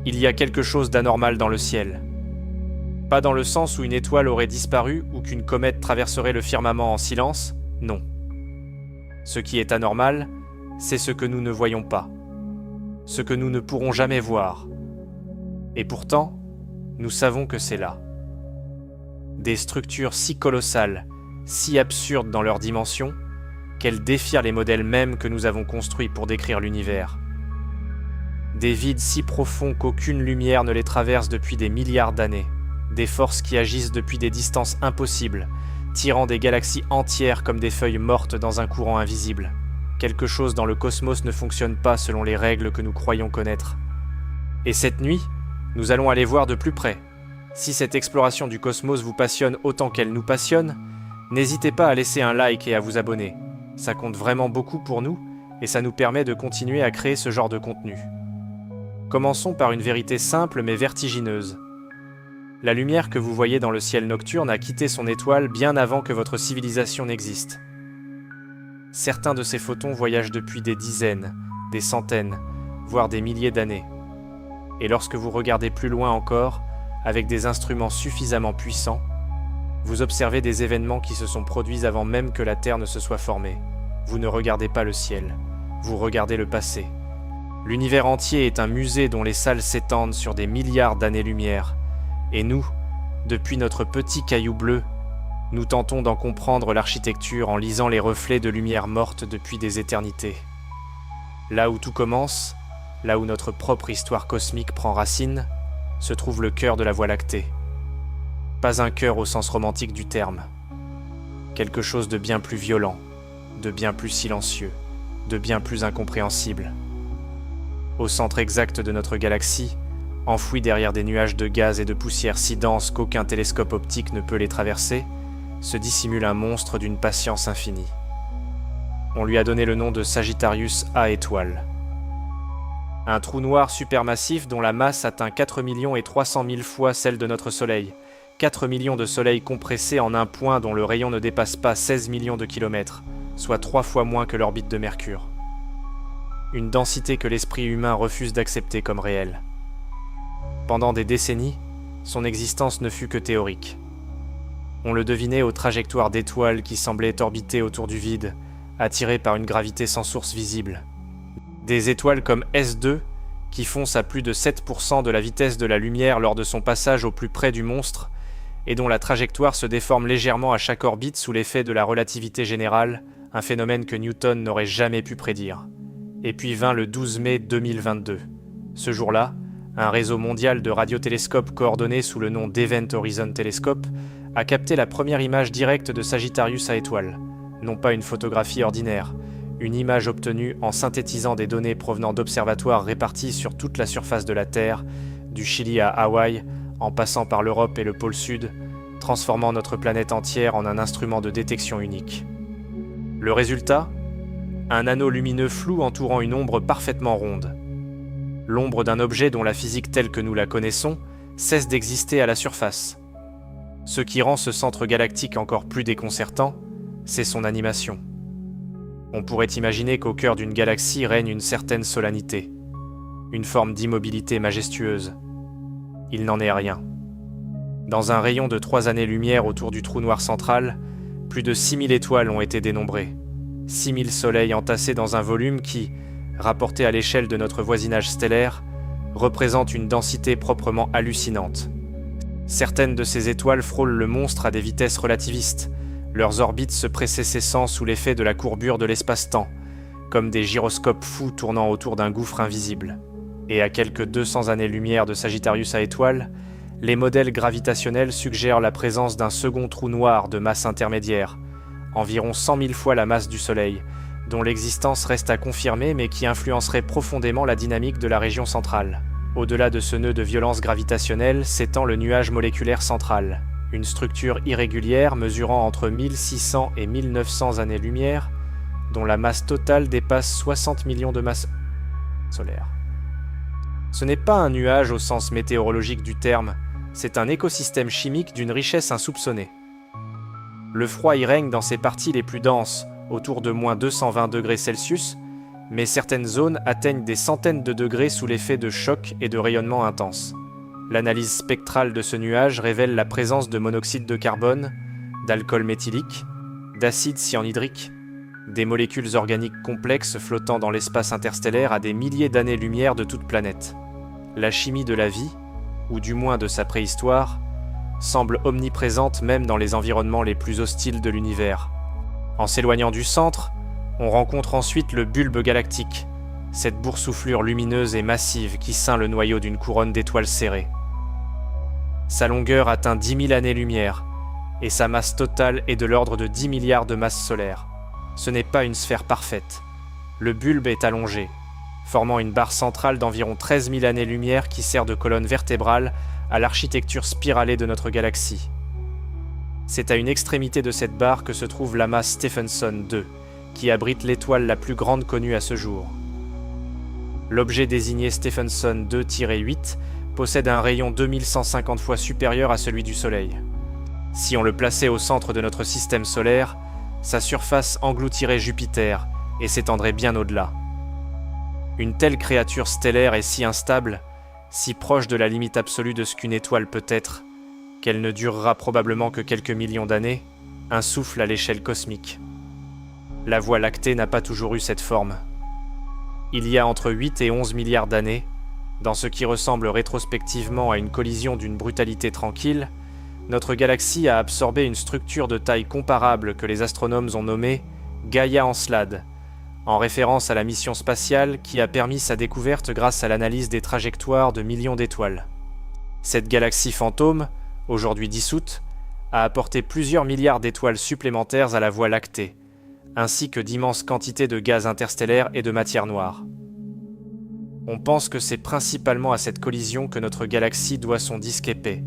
Il y a quelque chose d'anormal dans le ciel. Pas dans le sens où une étoile aurait disparu ou qu'une comète traverserait le firmament en silence, non. Ce qui est anormal, c'est ce que nous ne voyons pas, ce que nous ne pourrons jamais voir. Et pourtant, nous savons que c'est là. Des structures si colossales, si absurdes dans leur dimension, qu'elles défient les modèles mêmes que nous avons construits pour décrire l'univers. Des vides si profonds qu'aucune lumière ne les traverse depuis des milliards d'années. Des forces qui agissent depuis des distances impossibles, tirant des galaxies entières comme des feuilles mortes dans un courant invisible. Quelque chose dans le cosmos ne fonctionne pas selon les règles que nous croyons connaître. Et cette nuit, nous allons aller voir de plus près. Si cette exploration du cosmos vous passionne autant qu'elle nous passionne, n'hésitez pas à laisser un like et à vous abonner. Ça compte vraiment beaucoup pour nous et ça nous permet de continuer à créer ce genre de contenu. Commençons par une vérité simple mais vertigineuse. La lumière que vous voyez dans le ciel nocturne a quitté son étoile bien avant que votre civilisation n'existe. Certains de ces photons voyagent depuis des dizaines, des centaines, voire des milliers d'années. Et lorsque vous regardez plus loin encore, avec des instruments suffisamment puissants, vous observez des événements qui se sont produits avant même que la Terre ne se soit formée. Vous ne regardez pas le ciel, vous regardez le passé. L'univers entier est un musée dont les salles s'étendent sur des milliards d'années-lumière. Et nous, depuis notre petit caillou bleu, nous tentons d'en comprendre l'architecture en lisant les reflets de lumière morte depuis des éternités. Là où tout commence, là où notre propre histoire cosmique prend racine, se trouve le cœur de la Voie lactée. Pas un cœur au sens romantique du terme. Quelque chose de bien plus violent, de bien plus silencieux, de bien plus incompréhensible. Au centre exact de notre galaxie, enfoui derrière des nuages de gaz et de poussière si denses qu'aucun télescope optique ne peut les traverser, se dissimule un monstre d'une patience infinie. On lui a donné le nom de Sagittarius A étoile. Un trou noir supermassif dont la masse atteint 4 300 000 fois celle de notre Soleil, 4 millions de soleils compressés en un point dont le rayon ne dépasse pas 16 millions de kilomètres, soit 3 fois moins que l'orbite de Mercure. Une densité que l'esprit humain refuse d'accepter comme réelle. Pendant des décennies, son existence ne fut que théorique. On le devinait aux trajectoires d'étoiles qui semblaient orbiter autour du vide, attirées par une gravité sans source visible. Des étoiles comme S2, qui foncent à plus de 7% de la vitesse de la lumière lors de son passage au plus près du monstre, et dont la trajectoire se déforme légèrement à chaque orbite sous l'effet de la relativité générale, un phénomène que Newton n'aurait jamais pu prédire. Et puis vint le 12 mai 2022. Ce jour-là, un réseau mondial de radiotélescopes coordonnés sous le nom d'Event Horizon Telescope a capté la première image directe de Sagittarius A étoile. Non pas une photographie ordinaire, une image obtenue en synthétisant des données provenant d'observatoires répartis sur toute la surface de la Terre, du Chili à Hawaï, en passant par l'Europe et le pôle Sud, transformant notre planète entière en un instrument de détection unique. Le résultat ? Un anneau lumineux flou entourant une ombre parfaitement ronde. L'ombre d'un objet dont la physique telle que nous la connaissons cesse d'exister à la surface. Ce qui rend ce centre galactique encore plus déconcertant, c'est son animation. On pourrait imaginer qu'au cœur d'une galaxie règne une certaine solennité, une forme d'immobilité majestueuse. Il n'en est rien. Dans un rayon de 3 années-lumière autour du trou noir central, plus de 6000 étoiles ont été dénombrées. 6000 soleils entassés dans un volume qui, rapporté à l'échelle de notre voisinage stellaire, représente une densité proprement hallucinante. Certaines de ces étoiles frôlent le monstre à des vitesses relativistes, leurs orbites se précessant sous l'effet de la courbure de l'espace-temps, comme des gyroscopes fous tournant autour d'un gouffre invisible. Et à quelques 200 années-lumière de Sagittarius A étoile, les modèles gravitationnels suggèrent la présence d'un second trou noir de masse intermédiaire, environ 100 000 fois la masse du Soleil, dont l'existence reste à confirmer mais qui influencerait profondément la dynamique de la région centrale. Au-delà de ce nœud de violence gravitationnelle s'étend le nuage moléculaire central, une structure irrégulière mesurant entre 1600 et 1900 années-lumière, dont la masse totale dépasse 60 millions de masses solaires. Ce n'est pas un nuage au sens météorologique du terme, c'est un écosystème chimique d'une richesse insoupçonnée. Le froid y règne dans ses parties les plus denses, autour de moins 220 degrés Celsius, mais certaines zones atteignent des centaines de degrés sous l'effet de chocs et de rayonnements intenses. L'analyse spectrale de ce nuage révèle la présence de monoxyde de carbone, d'alcool méthylique, d'acide cyanhydrique, des molécules organiques complexes flottant dans l'espace interstellaire à des milliers d'années-lumière de toute planète. La chimie de la vie, ou du moins de sa préhistoire, semble omniprésente même dans les environnements les plus hostiles de l'univers. En s'éloignant du centre, on rencontre ensuite le bulbe galactique, cette boursouflure lumineuse et massive qui ceint le noyau d'une couronne d'étoiles serrées. Sa longueur atteint 10 000 années-lumière, et sa masse totale est de l'ordre de 10 milliards de masses solaires. Ce n'est pas une sphère parfaite. Le bulbe est allongé, formant une barre centrale d'environ 13 000 années-lumière qui sert de colonne vertébrale à l'architecture spiralée de notre galaxie. C'est à une extrémité de cette barre que se trouve l'amas Stephenson 2, qui abrite l'étoile la plus grande connue à ce jour. L'objet désigné Stephenson 2-8 possède un rayon 2150 fois supérieur à celui du Soleil. Si on le plaçait au centre de notre système solaire, sa surface engloutirait Jupiter et s'étendrait bien au-delà. Une telle créature stellaire est si instable, si proche de la limite absolue de ce qu'une étoile peut être, qu'elle ne durera probablement que quelques millions d'années, un souffle à l'échelle cosmique. La Voie lactée n'a pas toujours eu cette forme. Il y a entre 8 et 11 milliards d'années, dans ce qui ressemble rétrospectivement à une collision d'une brutalité tranquille, notre galaxie a absorbé une structure de taille comparable que les astronomes ont nommée Gaïa Encelade, en référence à la mission spatiale qui a permis sa découverte grâce à l'analyse des trajectoires de millions d'étoiles. Cette galaxie fantôme, aujourd'hui dissoute, a apporté plusieurs milliards d'étoiles supplémentaires à la Voie lactée, ainsi que d'immenses quantités de gaz interstellaires et de matière noire. On pense que c'est principalement à cette collision que notre galaxie doit son disque épais,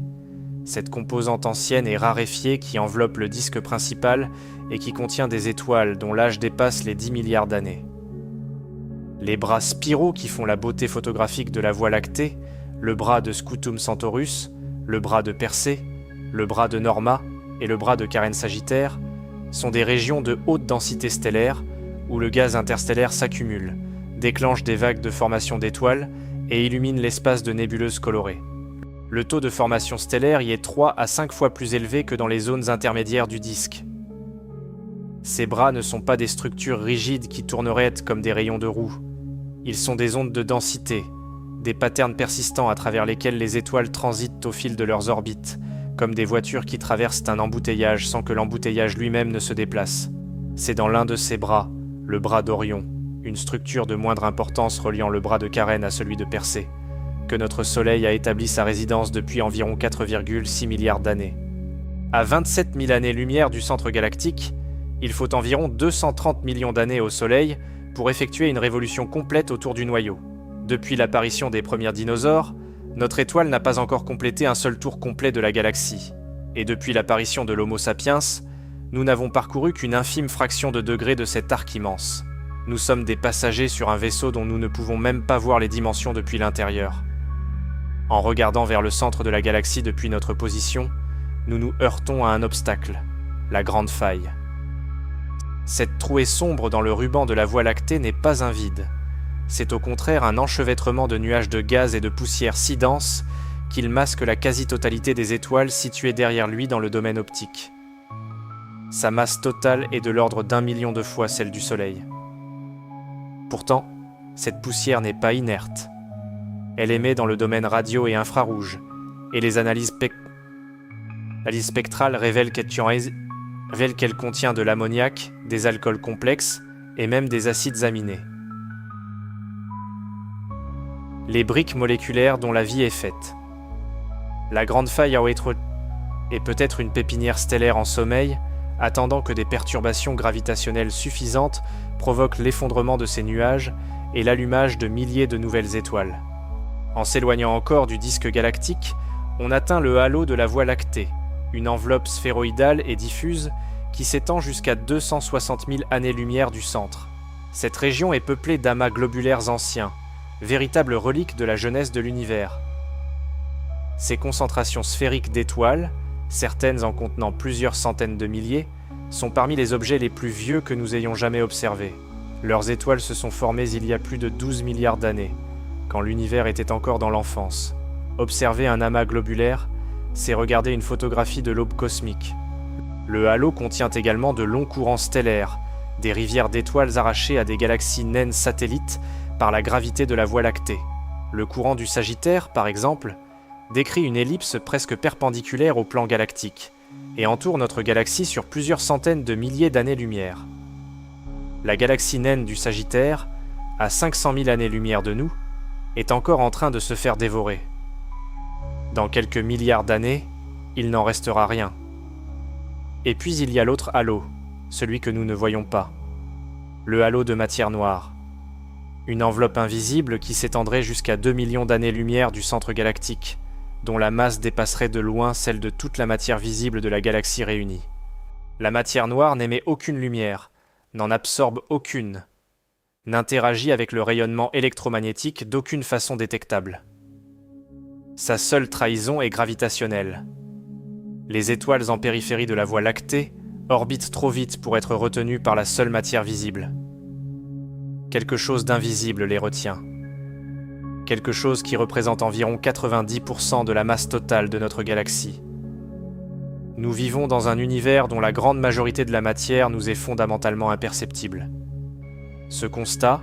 cette composante ancienne et raréfiée qui enveloppe le disque principal et qui contient des étoiles dont l'âge dépasse les 10 milliards d'années. Les bras spiraux qui font la beauté photographique de la Voie lactée, le bras de Scutum Centaurus, le bras de Persée, le bras de Norma et le bras de Carène Sagittaire, sont des régions de haute densité stellaire où le gaz interstellaire s'accumule, déclenche des vagues de formation d'étoiles et illumine l'espace de nébuleuses colorées. Le taux de formation stellaire y est 3 à 5 fois plus élevé que dans les zones intermédiaires du disque. Ces bras ne sont pas des structures rigides qui tourneraient comme des rayons de roue. Ils sont des ondes de densité, des patterns persistants à travers lesquels les étoiles transitent au fil de leurs orbites, comme des voitures qui traversent un embouteillage sans que l'embouteillage lui-même ne se déplace. C'est dans l'un de ces bras, le bras d'Orion, une structure de moindre importance reliant le bras de Carène à celui de Persée, que notre Soleil a établi sa résidence depuis environ 4,6 milliards d'années. À 27 000 années-lumière du centre galactique, il faut environ 230 millions d'années au Soleil pour effectuer une révolution complète autour du noyau. Depuis l'apparition des premiers dinosaures, notre étoile n'a pas encore complété un seul tour complet de la galaxie. Et depuis l'apparition de l'Homo sapiens, nous n'avons parcouru qu'une infime fraction de degré de cet arc immense. Nous sommes des passagers sur un vaisseau dont nous ne pouvons même pas voir les dimensions depuis l'intérieur. En regardant vers le centre de la galaxie depuis notre position, nous nous heurtons à un obstacle, la Grande Faille. Cette trouée sombre dans le ruban de la Voie lactée n'est pas un vide. C'est au contraire un enchevêtrement de nuages de gaz et de poussière si dense qu'il masque la quasi-totalité des étoiles situées derrière lui dans le domaine optique. Sa masse totale est de l'ordre d'1 million de fois celle du Soleil. Pourtant, cette poussière n'est pas inerte. Elle émet dans le domaine radio et infrarouge, et les analyses spectrales révèlent qu'elle contient de l'ammoniac, des alcools complexes et même des acides aminés. Les briques moléculaires dont la vie est faite. La Grande Faille est peut-être une pépinière stellaire en sommeil, attendant que des perturbations gravitationnelles suffisantes provoquent l'effondrement de ces nuages et l'allumage de milliers de nouvelles étoiles. En s'éloignant encore du disque galactique, on atteint le halo de la Voie lactée, une enveloppe sphéroïdale et diffuse qui s'étend jusqu'à 260 000 années-lumière du centre. Cette région est peuplée d'amas globulaires anciens, véritables reliques de la jeunesse de l'univers. Ces concentrations sphériques d'étoiles, certaines en contenant plusieurs centaines de milliers, sont parmi les objets les plus vieux que nous ayons jamais observés. Leurs étoiles se sont formées il y a plus de 12 milliards d'années, quand l'univers était encore dans l'enfance. Observer un amas globulaire, c'est regarder une photographie de l'aube cosmique. Le halo contient également de longs courants stellaires, des rivières d'étoiles arrachées à des galaxies naines satellites par la gravité de la Voie lactée. Le courant du Sagittaire, par exemple, décrit une ellipse presque perpendiculaire au plan galactique et entoure notre galaxie sur plusieurs centaines de milliers d'années-lumière. La galaxie naine du Sagittaire, à 500 000 années-lumière de nous, est encore en train de se faire dévorer. Dans quelques milliards d'années, il n'en restera rien. Et puis il y a l'autre halo, celui que nous ne voyons pas. Le halo de matière noire. Une enveloppe invisible qui s'étendrait jusqu'à 2 millions d'années-lumière du centre galactique, dont la masse dépasserait de loin celle de toute la matière visible de la galaxie réunie. La matière noire n'émet aucune lumière, n'en absorbe aucune, n'interagit avec le rayonnement électromagnétique d'aucune façon détectable. Sa seule trahison est gravitationnelle. Les étoiles en périphérie de la Voie lactée orbitent trop vite pour être retenues par la seule matière visible. Quelque chose d'invisible les retient. Quelque chose qui représente environ 90% de la masse totale de notre galaxie. Nous vivons dans un univers dont la grande majorité de la matière nous est fondamentalement imperceptible. Ce constat,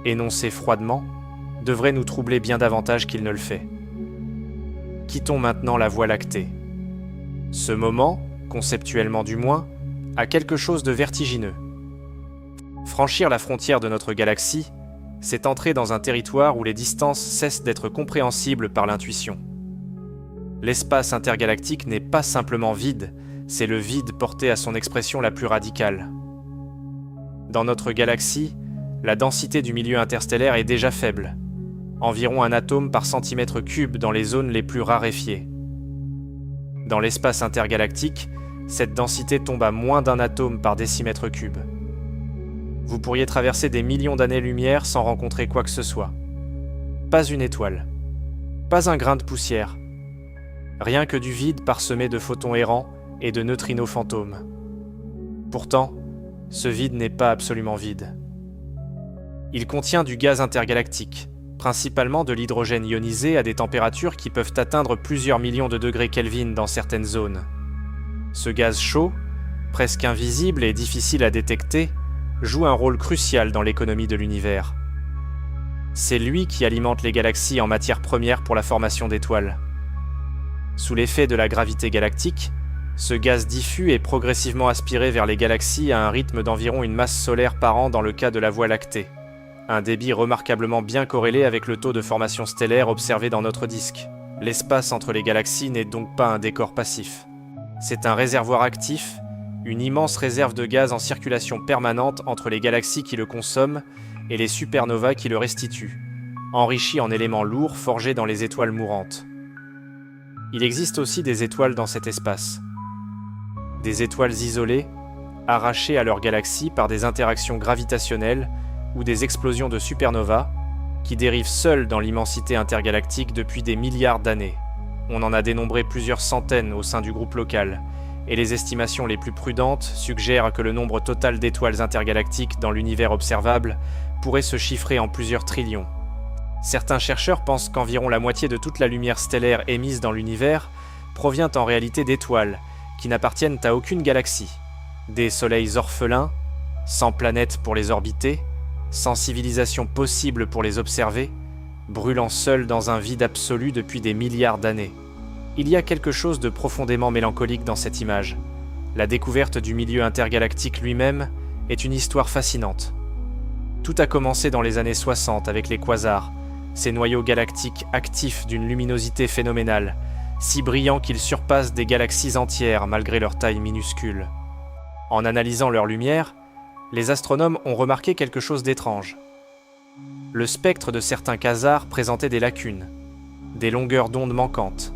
énoncé froidement, devrait nous troubler bien davantage qu'il ne le fait. Quittons maintenant la Voie lactée. Ce moment, conceptuellement du moins, a quelque chose de vertigineux. Franchir la frontière de notre galaxie, c'est entrer dans un territoire où les distances cessent d'être compréhensibles par l'intuition. L'espace intergalactique n'est pas simplement vide, c'est le vide porté à son expression la plus radicale. Dans notre galaxie, la densité du milieu interstellaire est déjà faible, environ un atome par centimètre cube dans les zones les plus raréfiées. Dans l'espace intergalactique, cette densité tombe à moins d'un atome par décimètre cube. Vous pourriez traverser des millions d'années-lumière sans rencontrer quoi que ce soit. Pas une étoile, pas un grain de poussière, rien que du vide parsemé de photons errants et de neutrinos fantômes. Pourtant, ce vide n'est pas absolument vide. Il contient du gaz intergalactique, principalement de l'hydrogène ionisé à des températures qui peuvent atteindre plusieurs millions de degrés Kelvin dans certaines zones. Ce gaz chaud, presque invisible et difficile à détecter, joue un rôle crucial dans l'économie de l'univers. C'est lui qui alimente les galaxies en matière première pour la formation d'étoiles. Sous l'effet de la gravité galactique, ce gaz diffus est progressivement aspiré vers les galaxies à un rythme d'environ une masse solaire par an dans le cas de la Voie lactée, un débit remarquablement bien corrélé avec le taux de formation stellaire observé dans notre disque. L'espace entre les galaxies n'est donc pas un décor passif. C'est un réservoir actif, une immense réserve de gaz en circulation permanente entre les galaxies qui le consomment et les supernovas qui le restituent, enrichi en éléments lourds forgés dans les étoiles mourantes. Il existe aussi des étoiles dans cet espace. Des étoiles isolées, arrachées à leur galaxie par des interactions gravitationnelles ou des explosions de supernovas, qui dérivent seules dans l'immensité intergalactique depuis des milliards d'années. On en a dénombré plusieurs centaines au sein du groupe local, et les estimations les plus prudentes suggèrent que le nombre total d'étoiles intergalactiques dans l'univers observable pourrait se chiffrer en plusieurs trillions. Certains chercheurs pensent qu'environ la moitié de toute la lumière stellaire émise dans l'univers provient en réalité d'étoiles qui n'appartiennent à aucune galaxie. Des soleils orphelins, sans planètes pour les orbiter, sans civilisation possible pour les observer, brûlant seuls dans un vide absolu depuis des milliards d'années. Il y a quelque chose de profondément mélancolique dans cette image. La découverte du milieu intergalactique lui-même est une histoire fascinante. Tout a commencé dans les années 60 avec les quasars, ces noyaux galactiques actifs d'une luminosité phénoménale, si brillants qu'ils surpassent des galaxies entières malgré leur taille minuscule. En analysant leur lumière, les astronomes ont remarqué quelque chose d'étrange. Le spectre de certains quasars présentait des lacunes, des longueurs d'onde manquantes.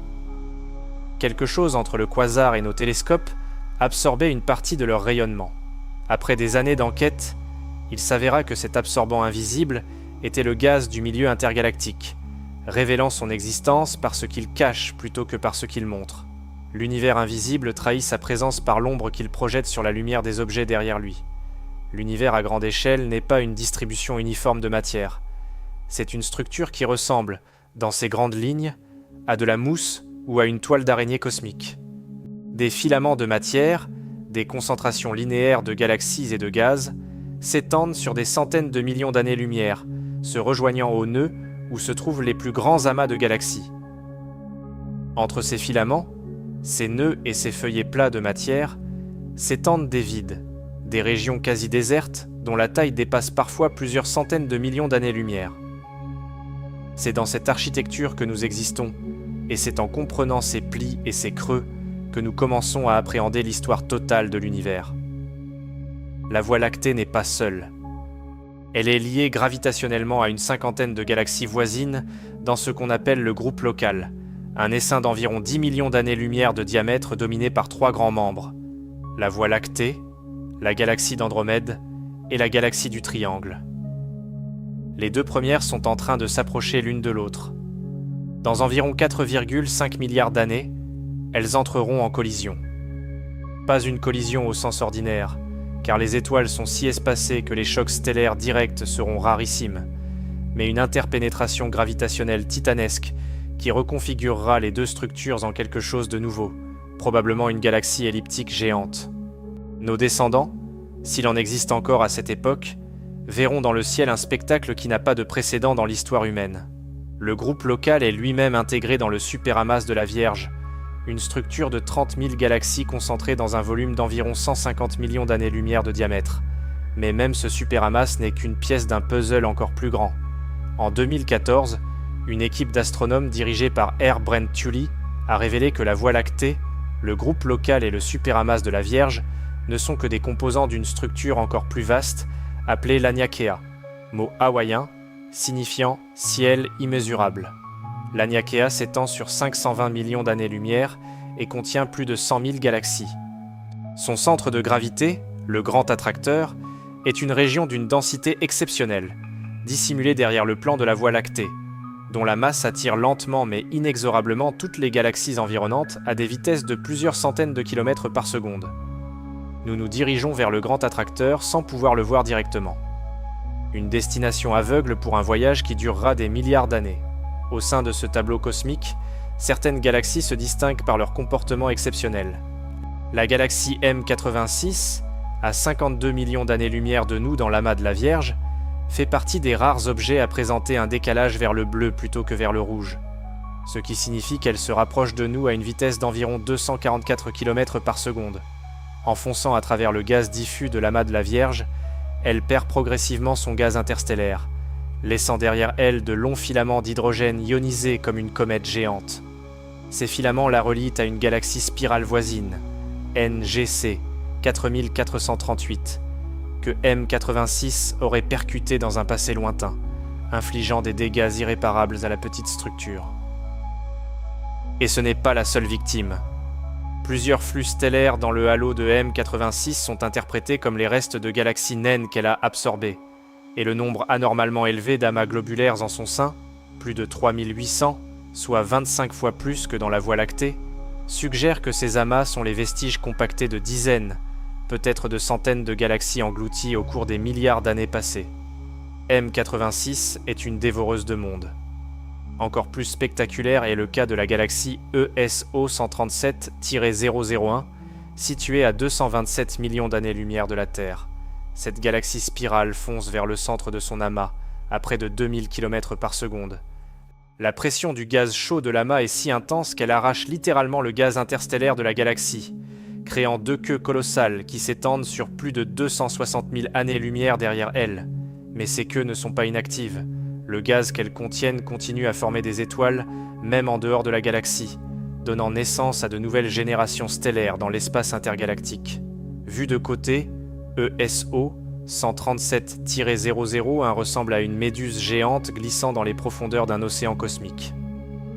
Quelque chose entre le quasar et nos télescopes absorbait une partie de leur rayonnement. Après des années d'enquête, il s'avéra que cet absorbant invisible était le gaz du milieu intergalactique, révélant son existence par ce qu'il cache plutôt que par ce qu'il montre. L'univers invisible trahit sa présence par l'ombre qu'il projette sur la lumière des objets derrière lui. L'univers à grande échelle n'est pas une distribution uniforme de matière. C'est une structure qui ressemble, dans ses grandes lignes, à de la mousse ou à une toile d'araignée cosmique. Des filaments de matière, des concentrations linéaires de galaxies et de gaz, s'étendent sur des centaines de millions d'années-lumière, se rejoignant au nœud où se trouvent les plus grands amas de galaxies. Entre ces filaments, ces nœuds et ces feuillets plats de matière, s'étendent des vides, des régions quasi désertes dont la taille dépasse parfois plusieurs centaines de millions d'années-lumière. C'est dans cette architecture que nous existons, et c'est en comprenant ces plis et ces creux que nous commençons à appréhender l'histoire totale de l'univers. La Voie lactée n'est pas seule. Elle est liée gravitationnellement à une cinquantaine de galaxies voisines dans ce qu'on appelle le groupe local, un essaim d'environ 10 millions d'années-lumière de diamètre dominé par 3 grands membres, la Voie lactée, la galaxie d'Andromède et la galaxie du Triangle. Les deux premières sont en train de s'approcher l'une de l'autre. Dans environ 4,5 milliards d'années, elles entreront en collision. Pas une collision au sens ordinaire, car les étoiles sont si espacées que les chocs stellaires directs seront rarissimes, mais une interpénétration gravitationnelle titanesque qui reconfigurera les deux structures en quelque chose de nouveau, probablement une galaxie elliptique géante. Nos descendants, s'il en existe encore à cette époque, verront dans le ciel un spectacle qui n'a pas de précédent dans l'histoire humaine. Le groupe local est lui-même intégré dans le superamas de la Vierge, une structure de 30 000 galaxies concentrées dans un volume d'environ 150 millions d'années-lumière de diamètre. Mais même ce superamas n'est qu'une pièce d'un puzzle encore plus grand. En 2014, une équipe d'astronomes dirigée par R. Brent Tully a révélé que la Voie lactée, le groupe local et le superamas de la Vierge ne sont que des composants d'une structure encore plus vaste appelée l'Aniakea, mot hawaïen signifiant « ciel immesurable ». L'Aniakea s'étend sur 520 millions d'années-lumière et contient plus de 100 000 galaxies. Son centre de gravité, le grand attracteur, est une région d'une densité exceptionnelle, dissimulée derrière le plan de la Voie lactée, dont la masse attire lentement mais inexorablement toutes les galaxies environnantes à des vitesses de plusieurs centaines de kilomètres par seconde. Nous nous dirigeons vers le grand attracteur sans pouvoir le voir directement. Une destination aveugle pour un voyage qui durera des milliards d'années. Au sein de ce tableau cosmique, certaines galaxies se distinguent par leur comportement exceptionnel. La galaxie M86, à 52 millions d'années-lumière de nous dans l'amas de la Vierge, fait partie des rares objets à présenter un décalage vers le bleu plutôt que vers le rouge, ce qui signifie qu'elle se rapproche de nous à une vitesse d'environ 244 km par seconde. En fonçant à travers le gaz diffus de l'amas de la Vierge, elle perd progressivement son gaz interstellaire, laissant derrière elle de longs filaments d'hydrogène ionisé comme une comète géante. Ces filaments la relient à une galaxie spirale voisine, NGC 4438, que M86 aurait percuté dans un passé lointain, infligeant des dégâts irréparables à la petite structure. Et ce n'est pas la seule victime. Plusieurs flux stellaires dans le halo de M86 sont interprétés comme les restes de galaxies naines qu'elle a absorbées, et le nombre anormalement élevé d'amas globulaires en son sein, plus de 3800, soit 25 fois plus que dans la Voie lactée, suggère que ces amas sont les vestiges compactés de dizaines, peut-être de centaines de galaxies englouties au cours des milliards d'années passées. M86 est une dévoreuse de mondes. Encore plus spectaculaire est le cas de la galaxie ESO 137-001, située à 227 millions d'années-lumière de la Terre. Cette galaxie spirale fonce vers le centre de son amas, à près de 2000 km par seconde. La pression du gaz chaud de l'amas est si intense qu'elle arrache littéralement le gaz interstellaire de la galaxie, créant deux queues colossales qui s'étendent sur plus de 260 000 années-lumière derrière elle. Mais ces queues ne sont pas inactives. Le gaz qu'elles contiennent continue à former des étoiles, même en dehors de la galaxie, donnant naissance à de nouvelles générations stellaires dans l'espace intergalactique. Vu de côté, ESO 137-00 ressemble à une méduse géante glissant dans les profondeurs d'un océan cosmique.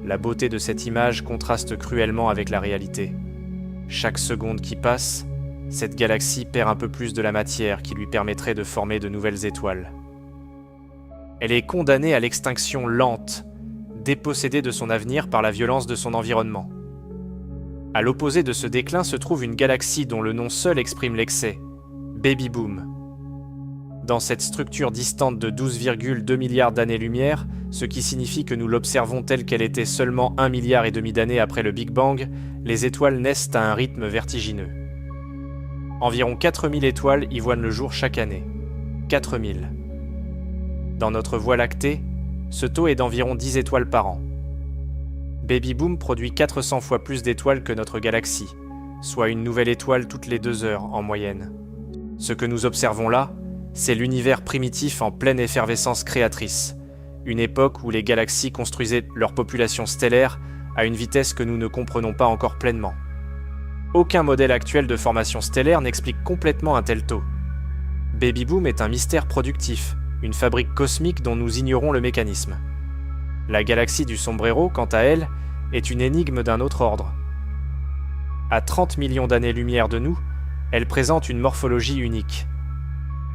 La beauté de cette image contraste cruellement avec la réalité. Chaque seconde qui passe, cette galaxie perd un peu plus de la matière qui lui permettrait de former de nouvelles étoiles. Elle est condamnée à l'extinction lente, dépossédée de son avenir par la violence de son environnement. À l'opposé de ce déclin se trouve une galaxie dont le nom seul exprime l'excès, Baby Boom. Dans cette structure distante de 12,2 milliards d'années-lumière, ce qui signifie que nous l'observons telle qu'elle était seulement 1,5 milliard d'années après le Big Bang, les étoiles naissent à un rythme vertigineux. Environ 4000 étoiles y voient le jour chaque année. 4000. Dans notre Voie lactée, ce taux est d'environ 10 étoiles par an. Baby Boom produit 400 fois plus d'étoiles que notre galaxie, soit une nouvelle étoile toutes les 2 heures en moyenne. Ce que nous observons là, c'est l'univers primitif en pleine effervescence créatrice, une époque où les galaxies construisaient leur population stellaire à une vitesse que nous ne comprenons pas encore pleinement. Aucun modèle actuel de formation stellaire n'explique complètement un tel taux. Baby Boom est un mystère productif, une fabrique cosmique dont nous ignorons le mécanisme. La galaxie du Sombrero, quant à elle, est une énigme d'un autre ordre. À 30 millions d'années-lumière de nous, elle présente une morphologie unique.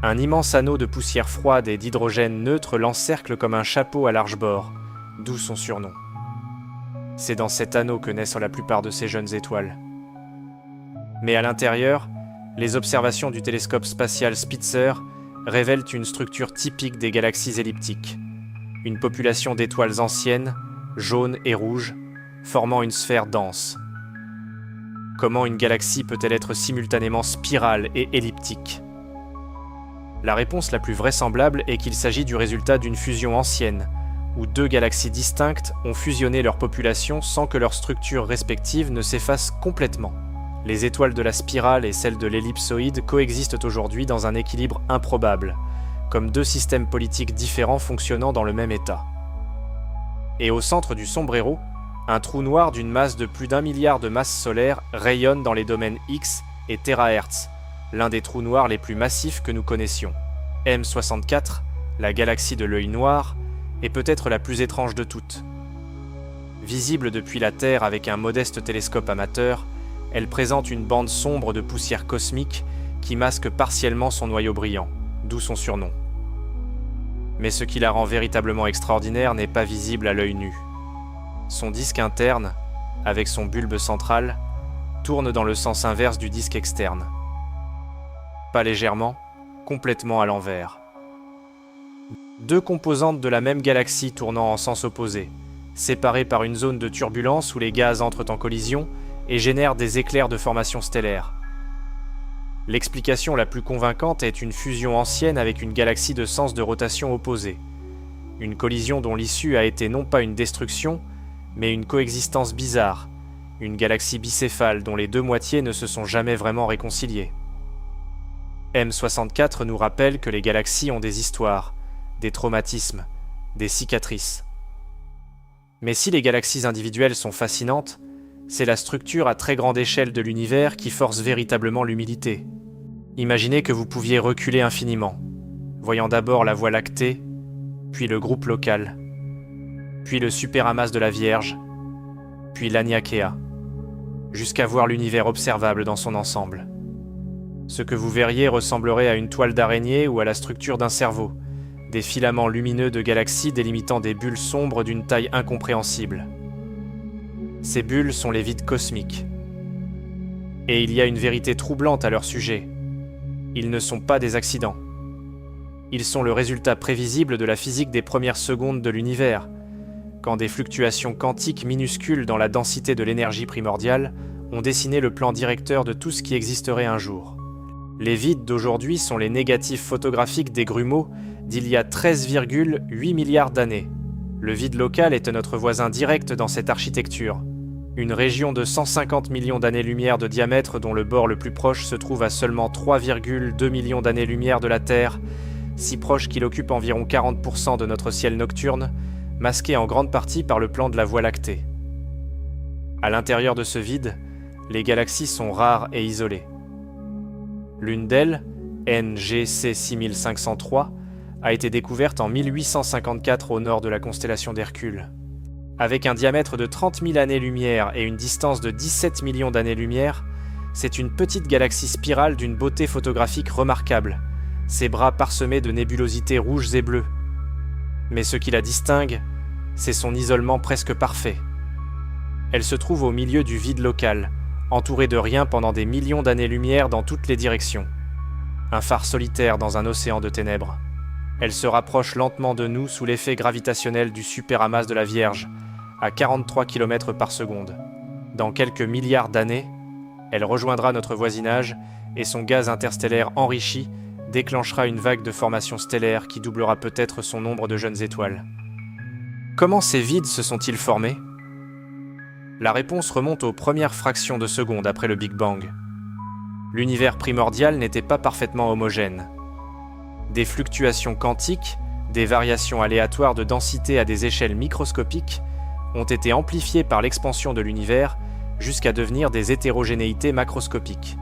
Un immense anneau de poussière froide et d'hydrogène neutre l'encercle comme un chapeau à large bord, d'où son surnom. C'est dans cet anneau que naissent la plupart de ces jeunes étoiles. Mais à l'intérieur, les observations du télescope spatial Spitzer révèlent une structure typique des galaxies elliptiques. Une population d'étoiles anciennes, jaunes et rouges, formant une sphère dense. Comment une galaxie peut-elle être simultanément spirale et elliptique ? La réponse la plus vraisemblable est qu'il s'agit du résultat d'une fusion ancienne, où 2 galaxies distinctes ont fusionné leur population sans que leurs structures respectives ne s'effacent complètement. Les étoiles de la spirale et celles de l'ellipsoïde coexistent aujourd'hui dans un équilibre improbable, comme 2 systèmes politiques différents fonctionnant dans le même état. Et au centre du Sombrero, un trou noir d'une masse de plus d'1 milliard de masses solaires rayonne dans les domaines X et TH, l'un des trous noirs les plus massifs que nous connaissions. M64, la galaxie de l'œil noir, est peut-être la plus étrange de toutes. Visible depuis la Terre avec un modeste télescope amateur, elle présente une bande sombre de poussière cosmique qui masque partiellement son noyau brillant, d'où son surnom. Mais ce qui la rend véritablement extraordinaire n'est pas visible à l'œil nu. Son disque interne, avec son bulbe central, tourne dans le sens inverse du disque externe. Pas légèrement, complètement à l'envers. 2 composantes de la même galaxie tournant en sens opposé, séparées par une zone de turbulence où les gaz entrent en collision et génèrent des éclairs de formation stellaire. L'explication la plus convaincante est une fusion ancienne avec une galaxie de sens de rotation opposé. Une collision dont l'issue a été non pas une destruction, mais une coexistence bizarre, une galaxie bicéphale dont les 2 moitiés ne se sont jamais vraiment réconciliées. M64 nous rappelle que les galaxies ont des histoires, des traumatismes, des cicatrices. Mais si les galaxies individuelles sont fascinantes, c'est la structure à très grande échelle de l'univers qui force véritablement l'humilité. Imaginez que vous pouviez reculer infiniment, voyant d'abord la Voie lactée, puis le groupe local, puis le superamas de la Vierge, puis l'Aniakea, jusqu'à voir l'univers observable dans son ensemble. Ce que vous verriez ressemblerait à une toile d'araignée ou à la structure d'un cerveau, des filaments lumineux de galaxies délimitant des bulles sombres d'une taille incompréhensible. Ces bulles sont les vides cosmiques. Et il y a une vérité troublante à leur sujet. Ils ne sont pas des accidents. Ils sont le résultat prévisible de la physique des premières secondes de l'univers, quand des fluctuations quantiques minuscules dans la densité de l'énergie primordiale ont dessiné le plan directeur de tout ce qui existerait un jour. Les vides d'aujourd'hui sont les négatifs photographiques des grumeaux d'il y a 13,8 milliards d'années. Le vide local est notre voisin direct dans cette architecture. Une région de 150 millions d'années-lumière de diamètre dont le bord le plus proche se trouve à seulement 3,2 millions d'années-lumière de la Terre, si proche qu'il occupe environ 40% de notre ciel nocturne, masqué en grande partie par le plan de la Voie lactée. À l'intérieur de ce vide, les galaxies sont rares et isolées. L'une d'elles, NGC 6503, a été découverte en 1854 au nord de la constellation d'Hercule. Avec un diamètre de 30 000 années-lumière et une distance de 17 millions d'années-lumière, c'est une petite galaxie spirale d'une beauté photographique remarquable, ses bras parsemés de nébulosités rouges et bleues. Mais ce qui la distingue, c'est son isolement presque parfait. Elle se trouve au milieu du vide local, entourée de rien pendant des millions d'années-lumière dans toutes les directions. un phare solitaire dans un océan de ténèbres. Elle se rapproche lentement de nous sous l'effet gravitationnel du superamas de la Vierge, à 43 km par seconde. Dans quelques milliards d'années, elle rejoindra notre voisinage et son gaz interstellaire enrichi déclenchera une vague de formation stellaire qui doublera peut-être son nombre de jeunes étoiles. Comment ces vides se sont-ils formés ? La réponse remonte aux premières fractions de seconde après le Big Bang. L'univers primordial n'était pas parfaitement homogène. Des fluctuations quantiques, des variations aléatoires de densité à des échelles microscopiques, ont été amplifiées par l'expansion de l'univers jusqu'à devenir des hétérogénéités macroscopiques.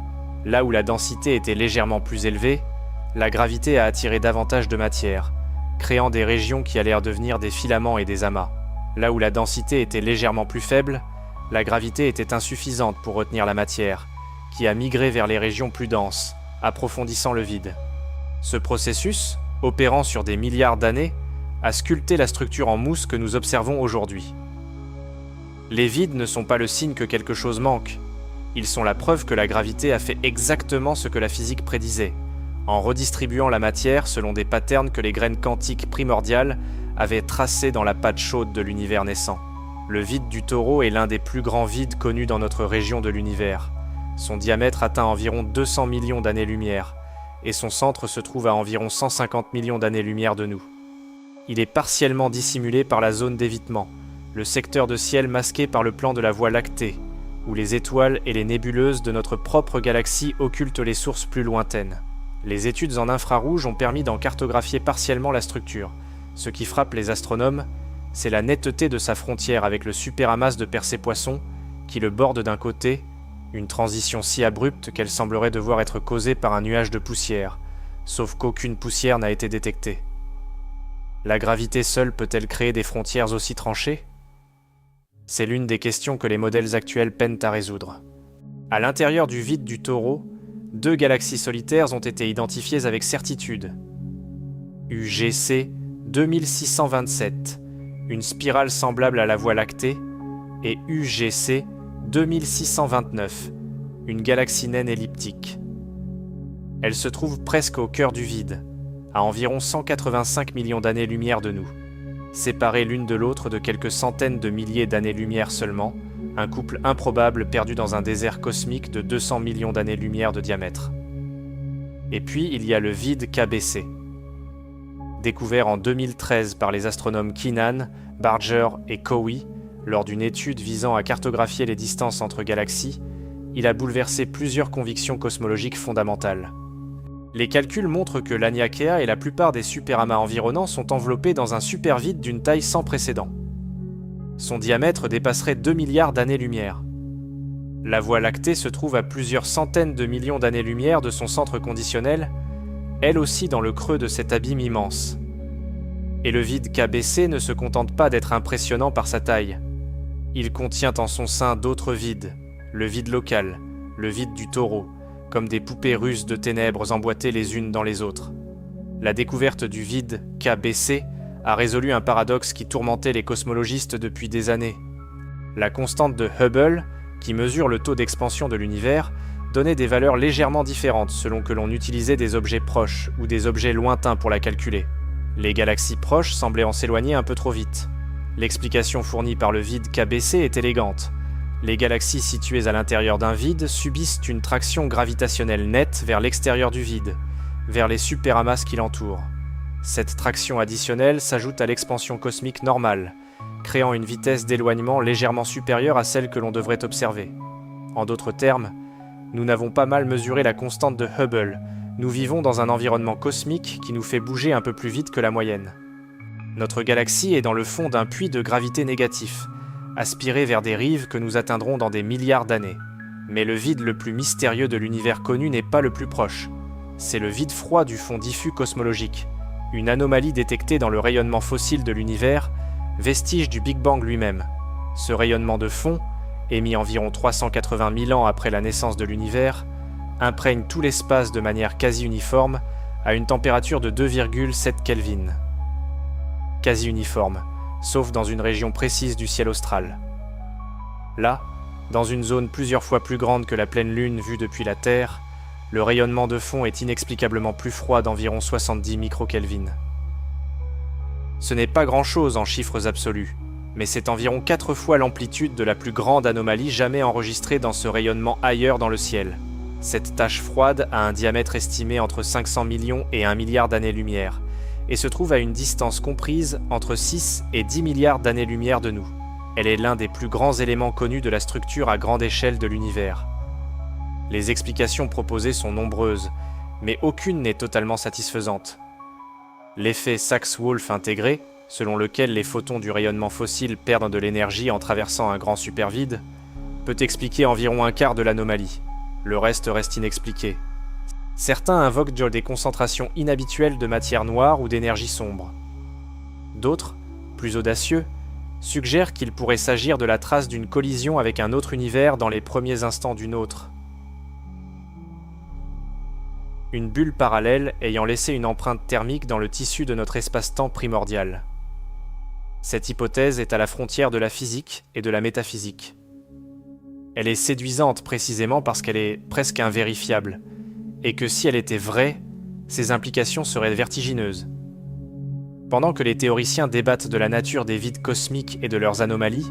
Là où la densité était légèrement plus élevée, la gravité a attiré davantage de matière, créant des régions qui allèrent devenir des filaments et des amas. Là où la densité était légèrement plus faible, la gravité était insuffisante pour retenir la matière, qui a migré vers les régions plus denses, approfondissant le vide. Ce processus, opérant sur des milliards d'années, a sculpté la structure en mousse que nous observons aujourd'hui. Les vides ne sont pas le signe que quelque chose manque. Ils sont la preuve que la gravité a fait exactement ce que la physique prédisait, en redistribuant la matière selon des patterns que les graines quantiques primordiales avaient tracés dans la pâte chaude de l'univers naissant. Le vide du Taureau est l'un des plus grands vides connus dans notre région de l'univers. Son diamètre atteint environ 200 millions d'années-lumière, et son centre se trouve à environ 150 millions d'années-lumière de nous. Il est partiellement dissimulé par la zone d'évitement, le secteur de ciel masqué par le plan de la Voie lactée, où les étoiles et les nébuleuses de notre propre galaxie occultent les sources plus lointaines. Les études en infrarouge ont permis d'en cartographier partiellement la structure. Ce qui frappe les astronomes, c'est la netteté de sa frontière avec le superamas de Persée-Poisson qui le borde d'un côté, une transition si abrupte qu'elle semblerait devoir être causée par un nuage de poussière, sauf qu'aucune poussière n'a été détectée. La gravité seule peut-elle créer des frontières aussi tranchées ? C'est l'une des questions que les modèles actuels peinent à résoudre. À l'intérieur du vide du Taureau, 2 galaxies solitaires ont été identifiées avec certitude. UGC 2627, une spirale semblable à la Voie lactée, et UGC 2629, une galaxie naine elliptique. Elle se trouve presque au cœur du vide, à environ 185 millions d'années-lumière de nous. Séparées l'une de l'autre de quelques centaines de milliers d'années-lumière seulement, un couple improbable perdu dans un désert cosmique de 200 millions d'années-lumière de diamètre. Et puis il y a le vide KBC. Découvert en 2013 par les astronomes Keenan, Barger et Cowie, lors d'une étude visant à cartographier les distances entre galaxies, il a bouleversé plusieurs convictions cosmologiques fondamentales. Les calculs montrent que l'Aniakea et la plupart des superamas environnants sont enveloppés dans un supervide d'une taille sans précédent. Son diamètre dépasserait 2 milliards d'années-lumière. La Voie lactée se trouve à plusieurs centaines de millions d'années-lumière de son centre conditionnel, elle aussi dans le creux de cet abîme immense. Et le vide KBC ne se contente pas d'être impressionnant par sa taille. Il contient en son sein d'autres vides, le vide local, le vide du Taureau, comme des poupées russes de ténèbres emboîtées les unes dans les autres. La découverte du vide KBC a résolu un paradoxe qui tourmentait les cosmologistes depuis des années. La constante de Hubble, qui mesure le taux d'expansion de l'univers, donnait des valeurs légèrement différentes selon que l'on utilisait des objets proches ou des objets lointains pour la calculer. Les galaxies proches semblaient en s'éloigner un peu trop vite. L'explication fournie par le vide KBC est élégante. Les galaxies situées à l'intérieur d'un vide subissent une traction gravitationnelle nette vers l'extérieur du vide, vers les superamas qui l'entourent. Cette traction additionnelle s'ajoute à l'expansion cosmique normale, créant une vitesse d'éloignement légèrement supérieure à celle que l'on devrait observer. En d'autres termes, nous n'avons pas mal mesuré la constante de Hubble. Nous vivons dans un environnement cosmique qui nous fait bouger un peu plus vite que la moyenne. Notre galaxie est dans le fond d'un puits de gravité négatif, aspiré vers des rives que nous atteindrons dans des milliards d'années. Mais le vide le plus mystérieux de l'univers connu n'est pas le plus proche. C'est le vide froid du fond diffus cosmologique, une anomalie détectée dans le rayonnement fossile de l'univers, vestige du Big Bang lui-même. Ce rayonnement de fond, émis environ 380 000 ans après la naissance de l'univers, imprègne tout l'espace de manière quasi uniforme à une température de 2,7 Kelvin. Quasi uniforme, sauf dans une région précise du ciel austral. Là, dans une zone plusieurs fois plus grande que la pleine lune vue depuis la Terre, Le rayonnement de fond est inexplicablement plus froid d'environ 70 microkelvin. Ce n'est pas grand-chose en chiffres absolus, mais c'est environ 4 fois l'amplitude de la plus grande anomalie jamais enregistrée dans ce rayonnement ailleurs dans le ciel. Cette tache froide a un diamètre estimé entre 500 millions et 1 milliard d'années-lumière, et se trouve à une distance comprise entre 6 et 10 milliards d'années-lumière de nous. Elle est l'un des plus grands éléments connus de la structure à grande échelle de l'univers. Les explications proposées sont nombreuses, mais aucune n'est totalement satisfaisante. L'effet Sachs-Wolfe intégré, selon lequel les photons du rayonnement fossile perdent de l'énergie en traversant un grand supervide, peut expliquer environ un quart de l'anomalie. Le reste inexpliqué. Certains invoquent des concentrations inhabituelles de matière noire ou d'énergie sombre. D'autres, plus audacieux, suggèrent qu'il pourrait s'agir de la trace d'une collision avec un autre univers dans les premiers instants du nôtre. Une bulle parallèle ayant laissé une empreinte thermique dans le tissu de notre espace-temps primordial. Cette hypothèse est à la frontière de la physique et de la métaphysique. Elle est séduisante précisément parce qu'elle est presque invérifiable, et que si elle était vraie, ses implications seraient vertigineuses. Pendant que les théoriciens débattent de la nature des vides cosmiques et de leurs anomalies,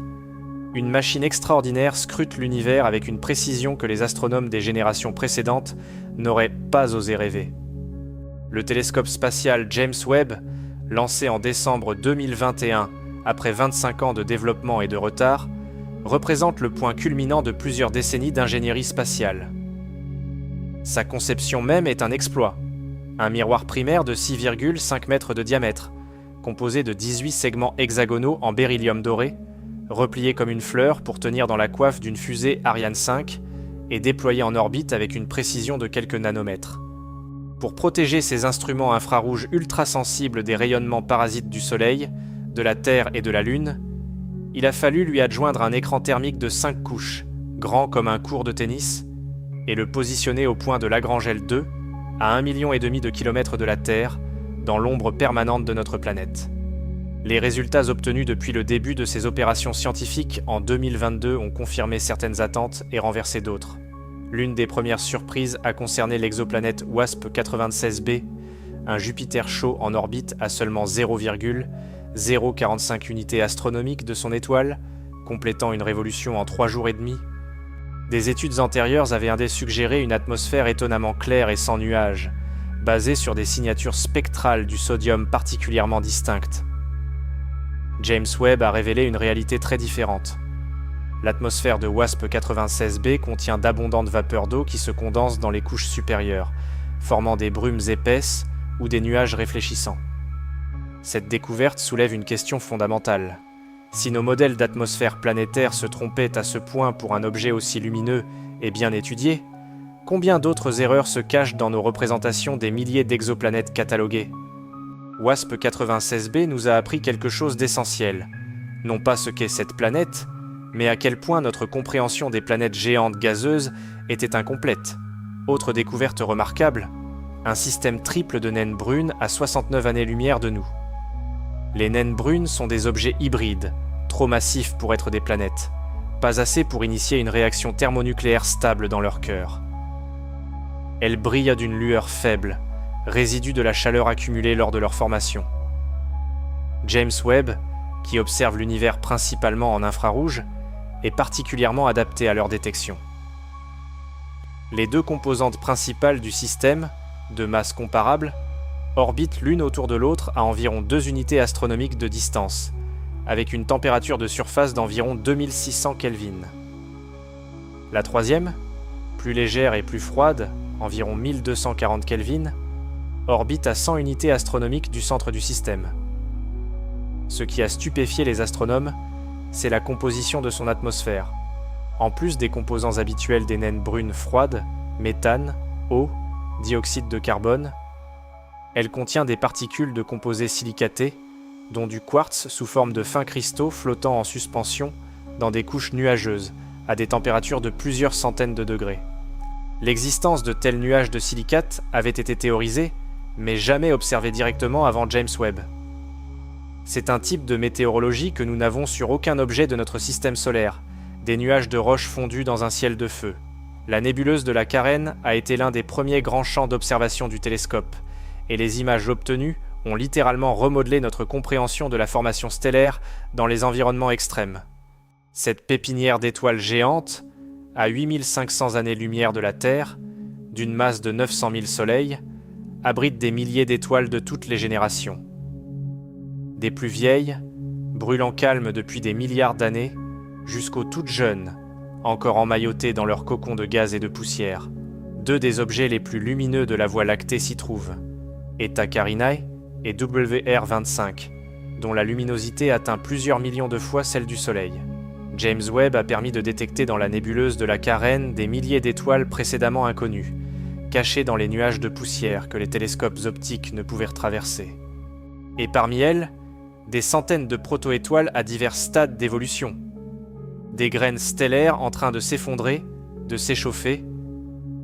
une machine extraordinaire scrute l'univers avec une précision que les astronomes des générations précédentes n'auraient pas osé rêver. Le télescope spatial James Webb, lancé en décembre 2021 après 25 ans de développement et de retard, représente le point culminant de plusieurs décennies d'ingénierie spatiale. Sa conception même est un exploit. Un miroir primaire de 6,5 mètres de diamètre, composé de 18 segments hexagonaux en beryllium doré, repliés comme une fleur pour tenir dans la coiffe d'une fusée Ariane 5 et déployé en orbite avec une précision de quelques nanomètres. Pour protéger ces instruments infrarouges ultra-sensibles des rayonnements parasites du Soleil, de la Terre et de la Lune, il a fallu lui adjoindre un écran thermique de 5 couches, grand comme un court de tennis, et le positionner au point de Lagrange L2, à 1,5 million de kilomètres de la Terre, dans l'ombre permanente de notre planète. Les résultats obtenus depuis le début de ces opérations scientifiques en 2022 ont confirmé certaines attentes et renversé d'autres. L'une des premières surprises a concerné l'exoplanète WASP-96b, un Jupiter chaud en orbite à seulement 0,045 unités astronomiques de son étoile, complétant une révolution en 3 jours et demi. Des études antérieures avaient suggéré une atmosphère étonnamment claire et sans nuages, basée sur des signatures spectrales du sodium particulièrement distinctes. James Webb a révélé une réalité très différente. L'atmosphère de WASP-96b contient d'abondantes vapeurs d'eau qui se condensent dans les couches supérieures, formant des brumes épaisses ou des nuages réfléchissants. Cette découverte soulève une question fondamentale. Si nos modèles d'atmosphère planétaire se trompaient à ce point pour un objet aussi lumineux et bien étudié, combien d'autres erreurs se cachent dans nos représentations des milliers d'exoplanètes cataloguées ? WASP-96b nous a appris quelque chose d'essentiel. Non pas ce qu'est cette planète, mais à quel point notre compréhension des planètes géantes gazeuses était incomplète. Autre découverte remarquable, un système triple de naines brunes à 69 années-lumière de nous. Les naines brunes sont des objets hybrides, trop massifs pour être des planètes, pas assez pour initier une réaction thermonucléaire stable dans leur cœur. Elles brillent d'une lueur faible, résidu de la chaleur accumulée lors de leur formation. James Webb, qui observe l'univers principalement en infrarouge, est particulièrement adapté à leur détection. Les deux composantes principales du système, de masse comparable, orbitent l'une autour de l'autre à environ 2 unités astronomiques de distance, avec une température de surface d'environ 2600 Kelvin. La troisième, plus légère et plus froide, environ 1240 Kelvin, orbite à 100 unités astronomiques du centre du système. Ce qui a stupéfié les astronomes, c'est la composition de son atmosphère. En plus des composants habituels des naines brunes froides, méthane, eau, dioxyde de carbone, elle contient des particules de composés silicatés, dont du quartz sous forme de fins cristaux flottant en suspension dans des couches nuageuses, à des températures de plusieurs centaines de degrés. L'existence de tels nuages de silicate avait été théorisée, mais jamais observée directement avant James Webb. C'est un type de météorologie que nous n'avons sur aucun objet de notre système solaire, des nuages de roches fondues dans un ciel de feu. La nébuleuse de la Carène a été l'un des premiers grands champs d'observation du télescope, et les images obtenues ont littéralement remodelé notre compréhension de la formation stellaire dans les environnements extrêmes. Cette pépinière d'étoiles géantes, à 8500 années-lumière de la Terre, d'une masse de 900 000 soleils, abrite des milliers d'étoiles de toutes les générations. Des plus vieilles, brûlant calmes depuis des milliards d'années, jusqu'aux toutes jeunes, encore emmaillotées dans leur cocon de gaz et de poussière. Deux des objets les plus lumineux de la Voie lactée s'y trouvent, Eta Carinae et WR25, dont la luminosité atteint plusieurs millions de fois celle du Soleil. James Webb a permis de détecter dans la nébuleuse de la Carène des milliers d'étoiles précédemment inconnues, cachées dans les nuages de poussière que les télescopes optiques ne pouvaient traverser. Et parmi elles, des centaines de proto-étoiles à divers stades d'évolution. Des graines stellaires en train de s'effondrer, de s'échauffer,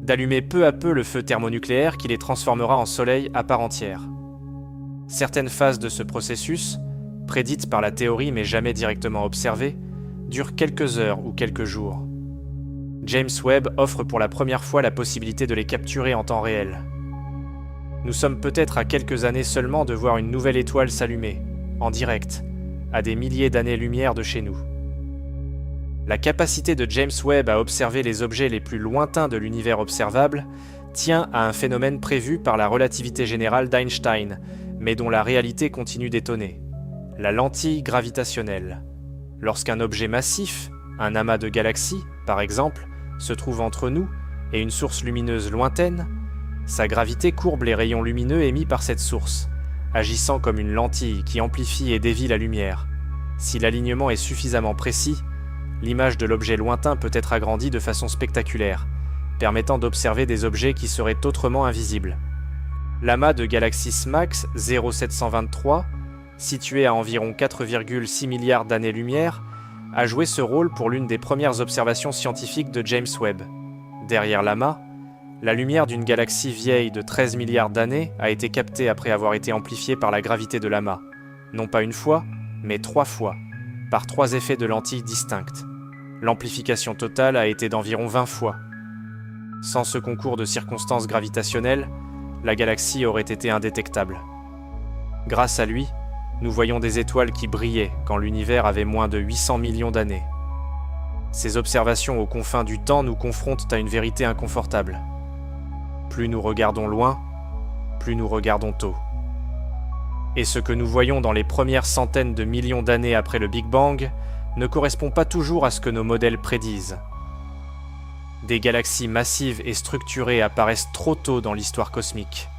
d'allumer peu à peu le feu thermonucléaire qui les transformera en soleil à part entière. Certaines phases de ce processus, prédites par la théorie mais jamais directement observées, durent quelques heures ou quelques jours. James Webb offre pour la première fois la possibilité de les capturer en temps réel. Nous sommes peut-être à quelques années seulement de voir une nouvelle étoile s'allumer, en direct, à des milliers d'années-lumière de chez nous. La capacité de James Webb à observer les objets les plus lointains de l'univers observable tient à un phénomène prévu par la relativité générale d'Einstein, mais dont la réalité continue d'étonner. La lentille gravitationnelle. Lorsqu'un objet massif, un amas de galaxies, par exemple, se trouve entre nous et une source lumineuse lointaine, sa gravité courbe les rayons lumineux émis par cette source, agissant comme une lentille qui amplifie et dévie la lumière. Si l'alignement est suffisamment précis, l'image de l'objet lointain peut être agrandie de façon spectaculaire, permettant d'observer des objets qui seraient autrement invisibles. L'amas de galaxies SMACS 0723, situé à environ 4,6 milliards d'années-lumière, a joué ce rôle pour l'une des premières observations scientifiques de James Webb. Derrière l'amas, la lumière d'une galaxie vieille de 13 milliards d'années a été captée après avoir été amplifiée par la gravité de l'amas, non pas une fois, mais 3 fois, par 3 effets de lentilles distinctes. L'amplification totale a été d'environ 20 fois. Sans ce concours de circonstances gravitationnelles, la galaxie aurait été indétectable. Grâce à lui, nous voyons des étoiles qui brillaient quand l'univers avait moins de 800 millions d'années. Ces observations aux confins du temps nous confrontent à une vérité inconfortable. Plus nous regardons loin, plus nous regardons tôt. Et ce que nous voyons dans les premières centaines de millions d'années après le Big Bang ne correspond pas toujours à ce que nos modèles prédisent. Des galaxies massives et structurées apparaissent trop tôt dans l'histoire cosmique.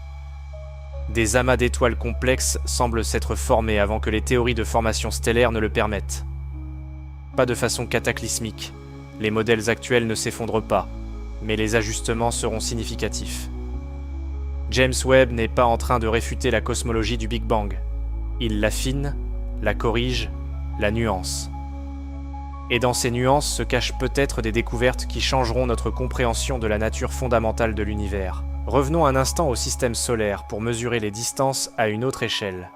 Des amas d'étoiles complexes semblent s'être formés avant que les théories de formation stellaire ne le permettent. Pas de façon cataclysmique, les modèles actuels ne s'effondrent pas, mais les ajustements seront significatifs. James Webb n'est pas en train de réfuter la cosmologie du Big Bang. Il l'affine, la corrige, la nuance. Et dans ces nuances se cachent peut-être des découvertes qui changeront notre compréhension de la nature fondamentale de l'univers. Revenons un instant au système solaire pour mesurer les distances à une autre échelle.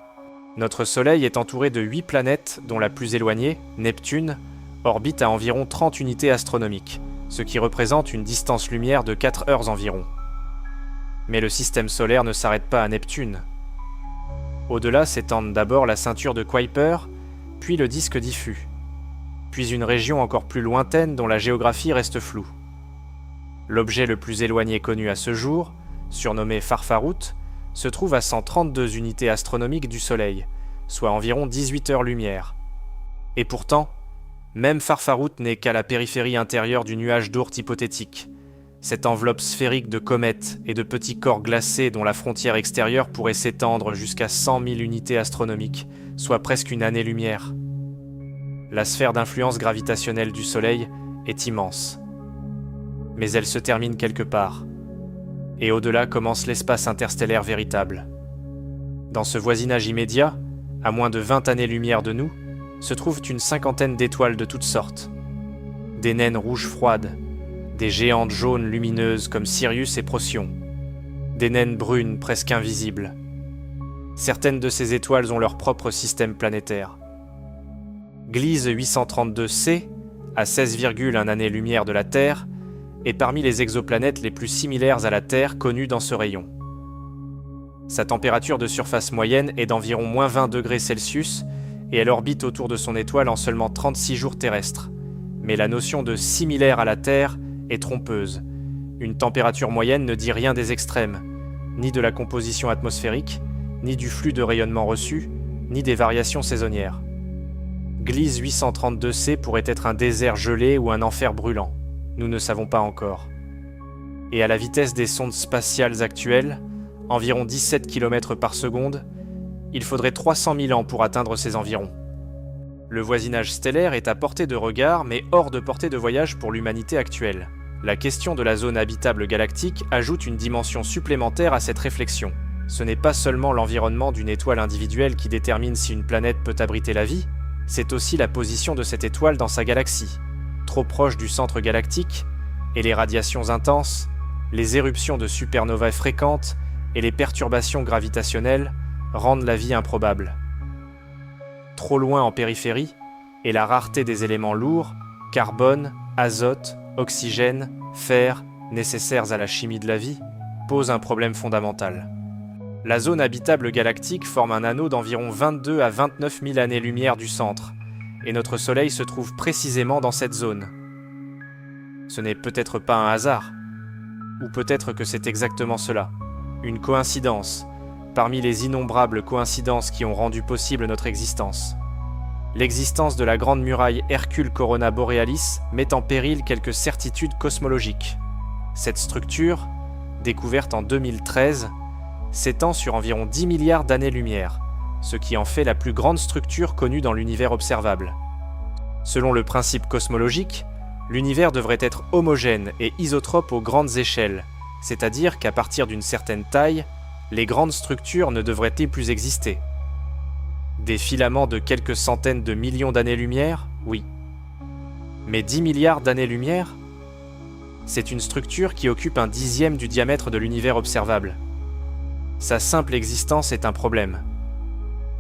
Notre Soleil est entouré de 8 planètes dont la plus éloignée, Neptune, orbite à environ 30 unités astronomiques, ce qui représente une distance-lumière de 4 heures environ. Mais le système solaire ne s'arrête pas à Neptune. Au-delà s'étendent d'abord la ceinture de Kuiper, puis le disque diffus, puis une région encore plus lointaine dont la géographie reste floue. L'objet le plus éloigné connu à ce jour, surnommé Farfarout, se trouve à 132 unités astronomiques du Soleil, soit environ 18 heures-lumière. Et pourtant, même Farfarout n'est qu'à la périphérie intérieure du nuage d'Oort hypothétique, cette enveloppe sphérique de comètes et de petits corps glacés dont la frontière extérieure pourrait s'étendre jusqu'à 100 000 unités astronomiques, soit presque une année-lumière. La sphère d'influence gravitationnelle du Soleil est immense. Mais elle se termine quelque part. Et au-delà commence l'espace interstellaire véritable. Dans ce voisinage immédiat, à moins de 20 années-lumière de nous, se trouvent une cinquantaine d'étoiles de toutes sortes. Des naines rouges froides, des géantes jaunes lumineuses comme Sirius et Procyon, des naines brunes presque invisibles. Certaines de ces étoiles ont leur propre système planétaire. Gliese 832c, à 16,1 années-lumière de la Terre, est parmi les exoplanètes les plus similaires à la Terre connues dans ce rayon. Sa température de surface moyenne est d'environ -20 degrés Celsius et elle orbite autour de son étoile en seulement 36 jours terrestres. Mais la notion de similaire à la Terre est trompeuse. Une température moyenne ne dit rien des extrêmes, ni de la composition atmosphérique, ni du flux de rayonnement reçu, ni des variations saisonnières. Gliese 832c pourrait être un désert gelé ou un enfer brûlant. Nous ne savons pas encore. Et à la vitesse des sondes spatiales actuelles, environ 17 km par seconde, il faudrait 300 000 ans pour atteindre ces environs. Le voisinage stellaire est à portée de regard, mais hors de portée de voyage pour l'humanité actuelle. La question de la zone habitable galactique ajoute une dimension supplémentaire à cette réflexion. Ce n'est pas seulement l'environnement d'une étoile individuelle qui détermine si une planète peut abriter la vie, c'est aussi la position de cette étoile dans sa galaxie. Trop proche du centre galactique, et les radiations intenses, les éruptions de supernovae fréquentes et les perturbations gravitationnelles rendent la vie improbable. Trop loin en périphérie, et la rareté des éléments lourds, carbone, azote, oxygène, fer, nécessaires à la chimie de la vie, pose un problème fondamental. La zone habitable galactique forme un anneau d'environ 22 à 29 000 années-lumière du centre, et notre Soleil se trouve précisément dans cette zone. Ce n'est peut-être pas un hasard, ou peut-être que c'est exactement cela, une coïncidence, parmi les innombrables coïncidences qui ont rendu possible notre existence. L'existence de la grande muraille Hercule Corona Borealis met en péril quelques certitudes cosmologiques. Cette structure, découverte en 2013, s'étend sur environ 10 milliards d'années-lumière, ce qui en fait la plus grande structure connue dans l'univers observable. Selon le principe cosmologique, l'univers devrait être homogène et isotrope aux grandes échelles, c'est-à-dire qu'à partir d'une certaine taille, les grandes structures ne devraient plus exister. Des filaments de quelques centaines de millions d'années-lumière, oui. Mais 10 milliards d'années-lumière ? C'est une structure qui occupe un dixième du diamètre de l'univers observable. Sa simple existence est un problème.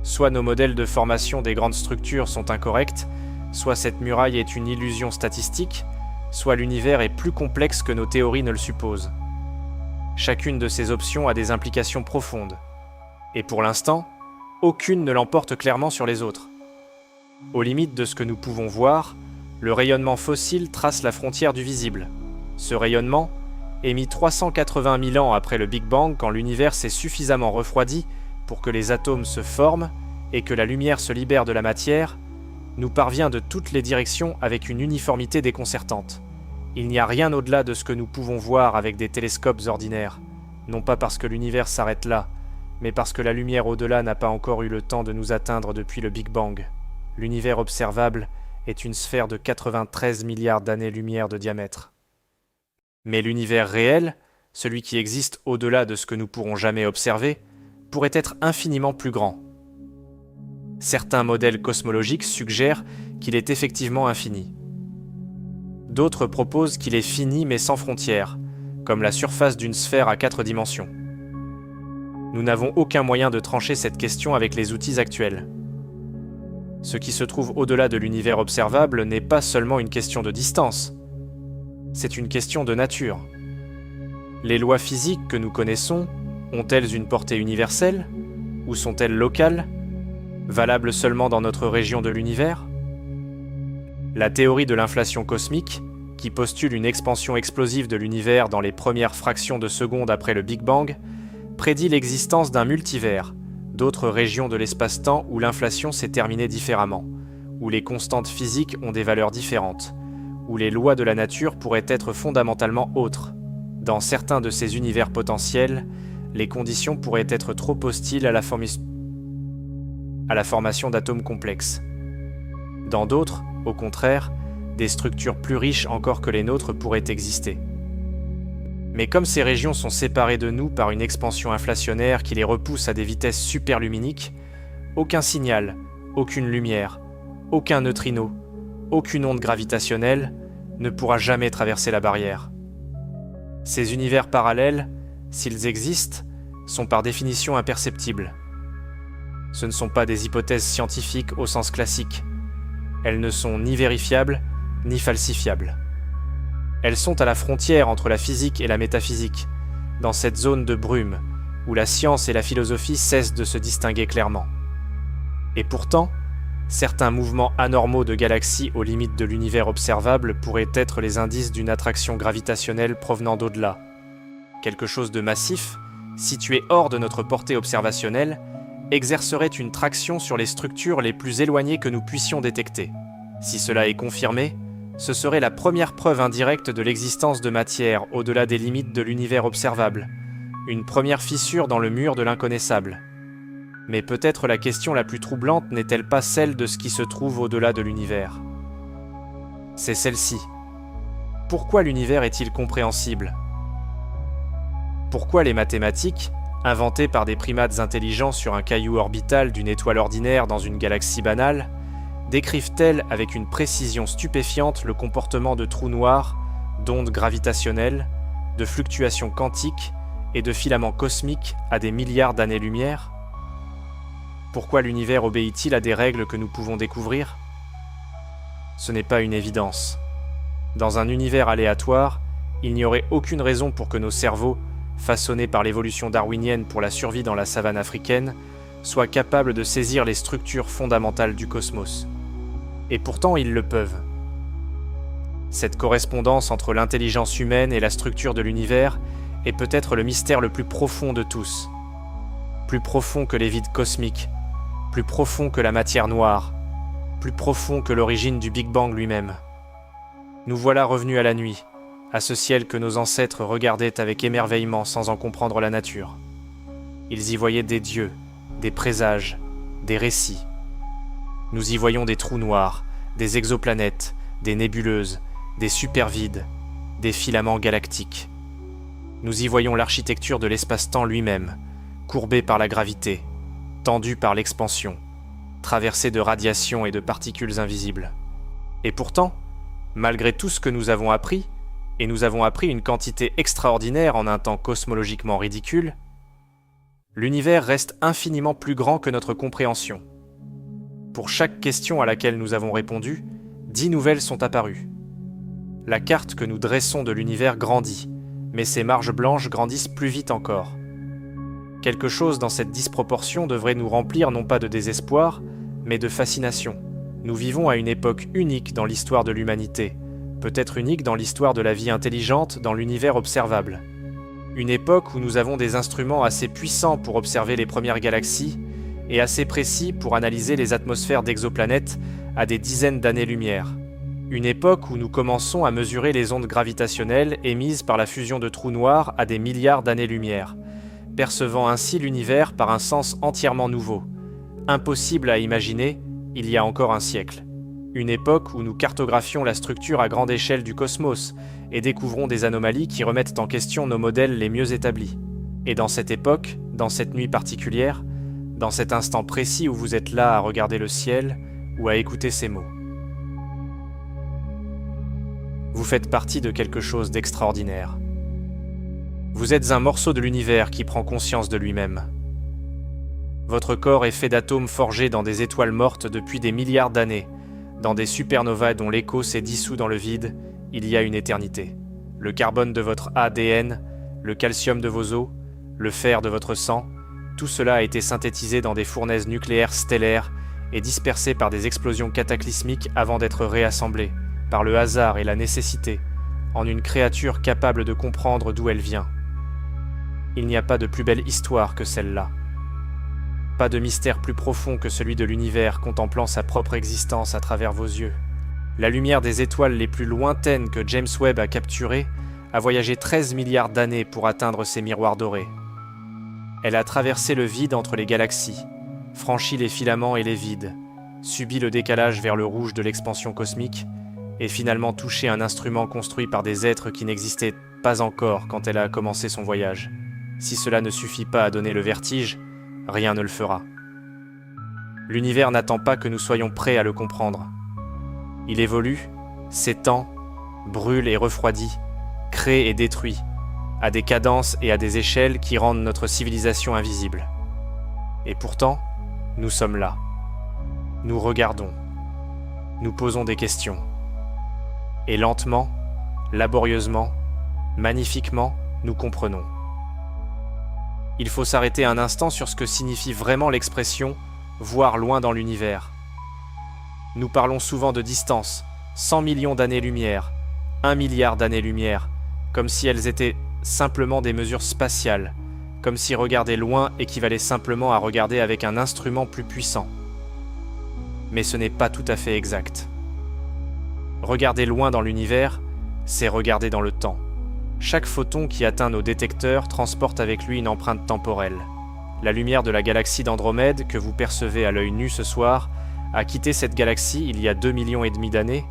Soit nos modèles de formation des grandes structures sont incorrects, soit cette muraille est une illusion statistique, soit l'univers est plus complexe que nos théories ne le supposent. Chacune de ces options a des implications profondes. Et pour l'instant, aucune ne l'emporte clairement sur les autres. Aux limites de ce que nous pouvons voir, le rayonnement fossile trace la frontière du visible. Ce rayonnement, émis 380 000 ans après le Big Bang quand l'univers s'est suffisamment refroidi pour que les atomes se forment et que la lumière se libère de la matière, nous parvient de toutes les directions avec une uniformité déconcertante. Il n'y a rien au-delà de ce que nous pouvons voir avec des télescopes ordinaires, non pas parce que l'univers s'arrête là, mais parce que la lumière au-delà n'a pas encore eu le temps de nous atteindre depuis le Big Bang. L'univers observable est une sphère de 93 milliards d'années-lumière de diamètre. Mais l'univers réel, celui qui existe au-delà de ce que nous pourrons jamais observer, pourrait être infiniment plus grand. Certains modèles cosmologiques suggèrent qu'il est effectivement infini. D'autres proposent qu'il est fini mais sans frontières, comme la surface d'une sphère à 4 dimensions. Nous n'avons aucun moyen de trancher cette question avec les outils actuels. Ce qui se trouve au-delà de l'univers observable n'est pas seulement une question de distance, c'est une question de nature. Les lois physiques que nous connaissons ont-elles une portée universelle ou sont-elles locales, valables seulement dans notre région de l'univers ? La théorie de l'inflation cosmique, qui postule une expansion explosive de l'univers dans les premières fractions de seconde après le Big Bang, prédit l'existence d'un multivers, d'autres régions de l'espace-temps où l'inflation s'est terminée différemment, où les constantes physiques ont des valeurs différentes, où les lois de la nature pourraient être fondamentalement autres. Dans certains de ces univers potentiels, les conditions pourraient être trop hostiles à la formation d'atomes complexes. Dans d'autres, au contraire, des structures plus riches encore que les nôtres pourraient exister. Mais comme ces régions sont séparées de nous par une expansion inflationnaire qui les repousse à des vitesses superluminiques, aucun signal, aucune lumière, aucun neutrino, aucune onde gravitationnelle ne pourra jamais traverser la barrière. Ces univers parallèles, s'ils existent, sont par définition imperceptibles. Ce ne sont pas des hypothèses scientifiques au sens classique. Elles ne sont ni vérifiables, ni falsifiables. Elles sont à la frontière entre la physique et la métaphysique, dans cette zone de brume où la science et la philosophie cessent de se distinguer clairement. Et pourtant, certains mouvements anormaux de galaxies aux limites de l'univers observable pourraient être les indices d'une attraction gravitationnelle provenant d'au-delà. Quelque chose de massif, situé hors de notre portée observationnelle, exercerait une traction sur les structures les plus éloignées que nous puissions détecter. Si cela est confirmé, ce serait la première preuve indirecte de l'existence de matière au-delà des limites de l'univers observable, une première fissure dans le mur de l'inconnaissable. Mais peut-être la question la plus troublante n'est-elle pas celle de ce qui se trouve au-delà de l'univers? C'est celle-ci. Pourquoi l'univers est-il compréhensible? Pourquoi les mathématiques, inventées par des primates intelligents sur un caillou orbital d'une étoile ordinaire dans une galaxie banale, décrivent-elles avec une précision stupéfiante le comportement de trous noirs, d'ondes gravitationnelles, de fluctuations quantiques et de filaments cosmiques à des milliards d'années-lumière? Pourquoi l'univers obéit-il à des règles que nous pouvons découvrir? Ce n'est pas une évidence. Dans un univers aléatoire, il n'y aurait aucune raison pour que nos cerveaux, façonnés par l'évolution darwinienne pour la survie dans la savane africaine, soient capables de saisir les structures fondamentales du cosmos. Et pourtant, ils le peuvent. Cette correspondance entre l'intelligence humaine et la structure de l'univers est peut-être le mystère le plus profond de tous. Plus profond que les vides cosmiques, plus profond que la matière noire, plus profond que l'origine du Big Bang lui-même. Nous voilà revenus à la nuit, à ce ciel que nos ancêtres regardaient avec émerveillement sans en comprendre la nature. Ils y voyaient des dieux, des présages, des récits. Nous y voyons des trous noirs, des exoplanètes, des nébuleuses, des supervides, des filaments galactiques. Nous y voyons l'architecture de l'espace-temps lui-même, courbé par la gravité, tendu par l'expansion, traversé de radiations et de particules invisibles. Et pourtant, malgré tout ce que nous avons appris, et nous avons appris une quantité extraordinaire en un temps cosmologiquement ridicule, l'univers reste infiniment plus grand que notre compréhension. Pour chaque question à laquelle nous avons répondu, 10 nouvelles sont apparues. La carte que nous dressons de l'univers grandit, mais ses marges blanches grandissent plus vite encore. Quelque chose dans cette disproportion devrait nous remplir non pas de désespoir, mais de fascination. Nous vivons à une époque unique dans l'histoire de l'humanité, peut-être unique dans l'histoire de la vie intelligente dans l'univers observable. Une époque où nous avons des instruments assez puissants pour observer les premières galaxies et assez précis pour analyser les atmosphères d'exoplanètes à des dizaines d'années-lumière. Une époque où nous commençons à mesurer les ondes gravitationnelles émises par la fusion de trous noirs à des milliards d'années-lumière, percevant ainsi l'univers par un sens entièrement nouveau, impossible à imaginer il y a encore un siècle. Une époque où nous cartographions la structure à grande échelle du cosmos et découvrons des anomalies qui remettent en question nos modèles les mieux établis. Et dans cette époque, dans cette nuit particulière, dans cet instant précis où vous êtes là à regarder le ciel ou à écouter ces mots, vous faites partie de quelque chose d'extraordinaire. Vous êtes un morceau de l'univers qui prend conscience de lui-même. Votre corps est fait d'atomes forgés dans des étoiles mortes depuis des milliards d'années, dans des supernovas dont l'écho s'est dissous dans le vide il y a une éternité. Le carbone de votre ADN, le calcium de vos os, le fer de votre sang, tout cela a été synthétisé dans des fournaises nucléaires stellaires et dispersé par des explosions cataclysmiques avant d'être réassemblé, par le hasard et la nécessité, en une créature capable de comprendre d'où elle vient. Il n'y a pas de plus belle histoire que celle-là. Pas de mystère plus profond que celui de l'univers contemplant sa propre existence à travers vos yeux. La lumière des étoiles les plus lointaines que James Webb a capturées a voyagé 13 milliards d'années pour atteindre ces miroirs dorés. Elle a traversé le vide entre les galaxies, franchi les filaments et les vides, subi le décalage vers le rouge de l'expansion cosmique, et finalement touché un instrument construit par des êtres qui n'existaient pas encore quand elle a commencé son voyage. Si cela ne suffit pas à donner le vertige, rien ne le fera. L'univers n'attend pas que nous soyons prêts à le comprendre. Il évolue, s'étend, brûle et refroidit, crée et détruit, à des cadences et à des échelles qui rendent notre civilisation invisible. Et pourtant, nous sommes là. Nous regardons. Nous posons des questions. Et lentement, laborieusement, magnifiquement, nous comprenons. Il faut s'arrêter un instant sur ce que signifie vraiment l'expression « voir loin dans l'univers ». Nous parlons souvent de distance, 100 millions d'années-lumière, 1 milliard d'années-lumière, comme si elles étaient simplement des mesures spatiales, comme si regarder loin équivalait simplement à regarder avec un instrument plus puissant. Mais ce n'est pas tout à fait exact. Regarder loin dans l'univers, c'est regarder dans le temps. Chaque photon qui atteint nos détecteurs transporte avec lui une empreinte temporelle. La lumière de la galaxie d'Andromède que vous percevez à l'œil nu ce soir a quitté cette galaxie il y a 2,5 millions d'années,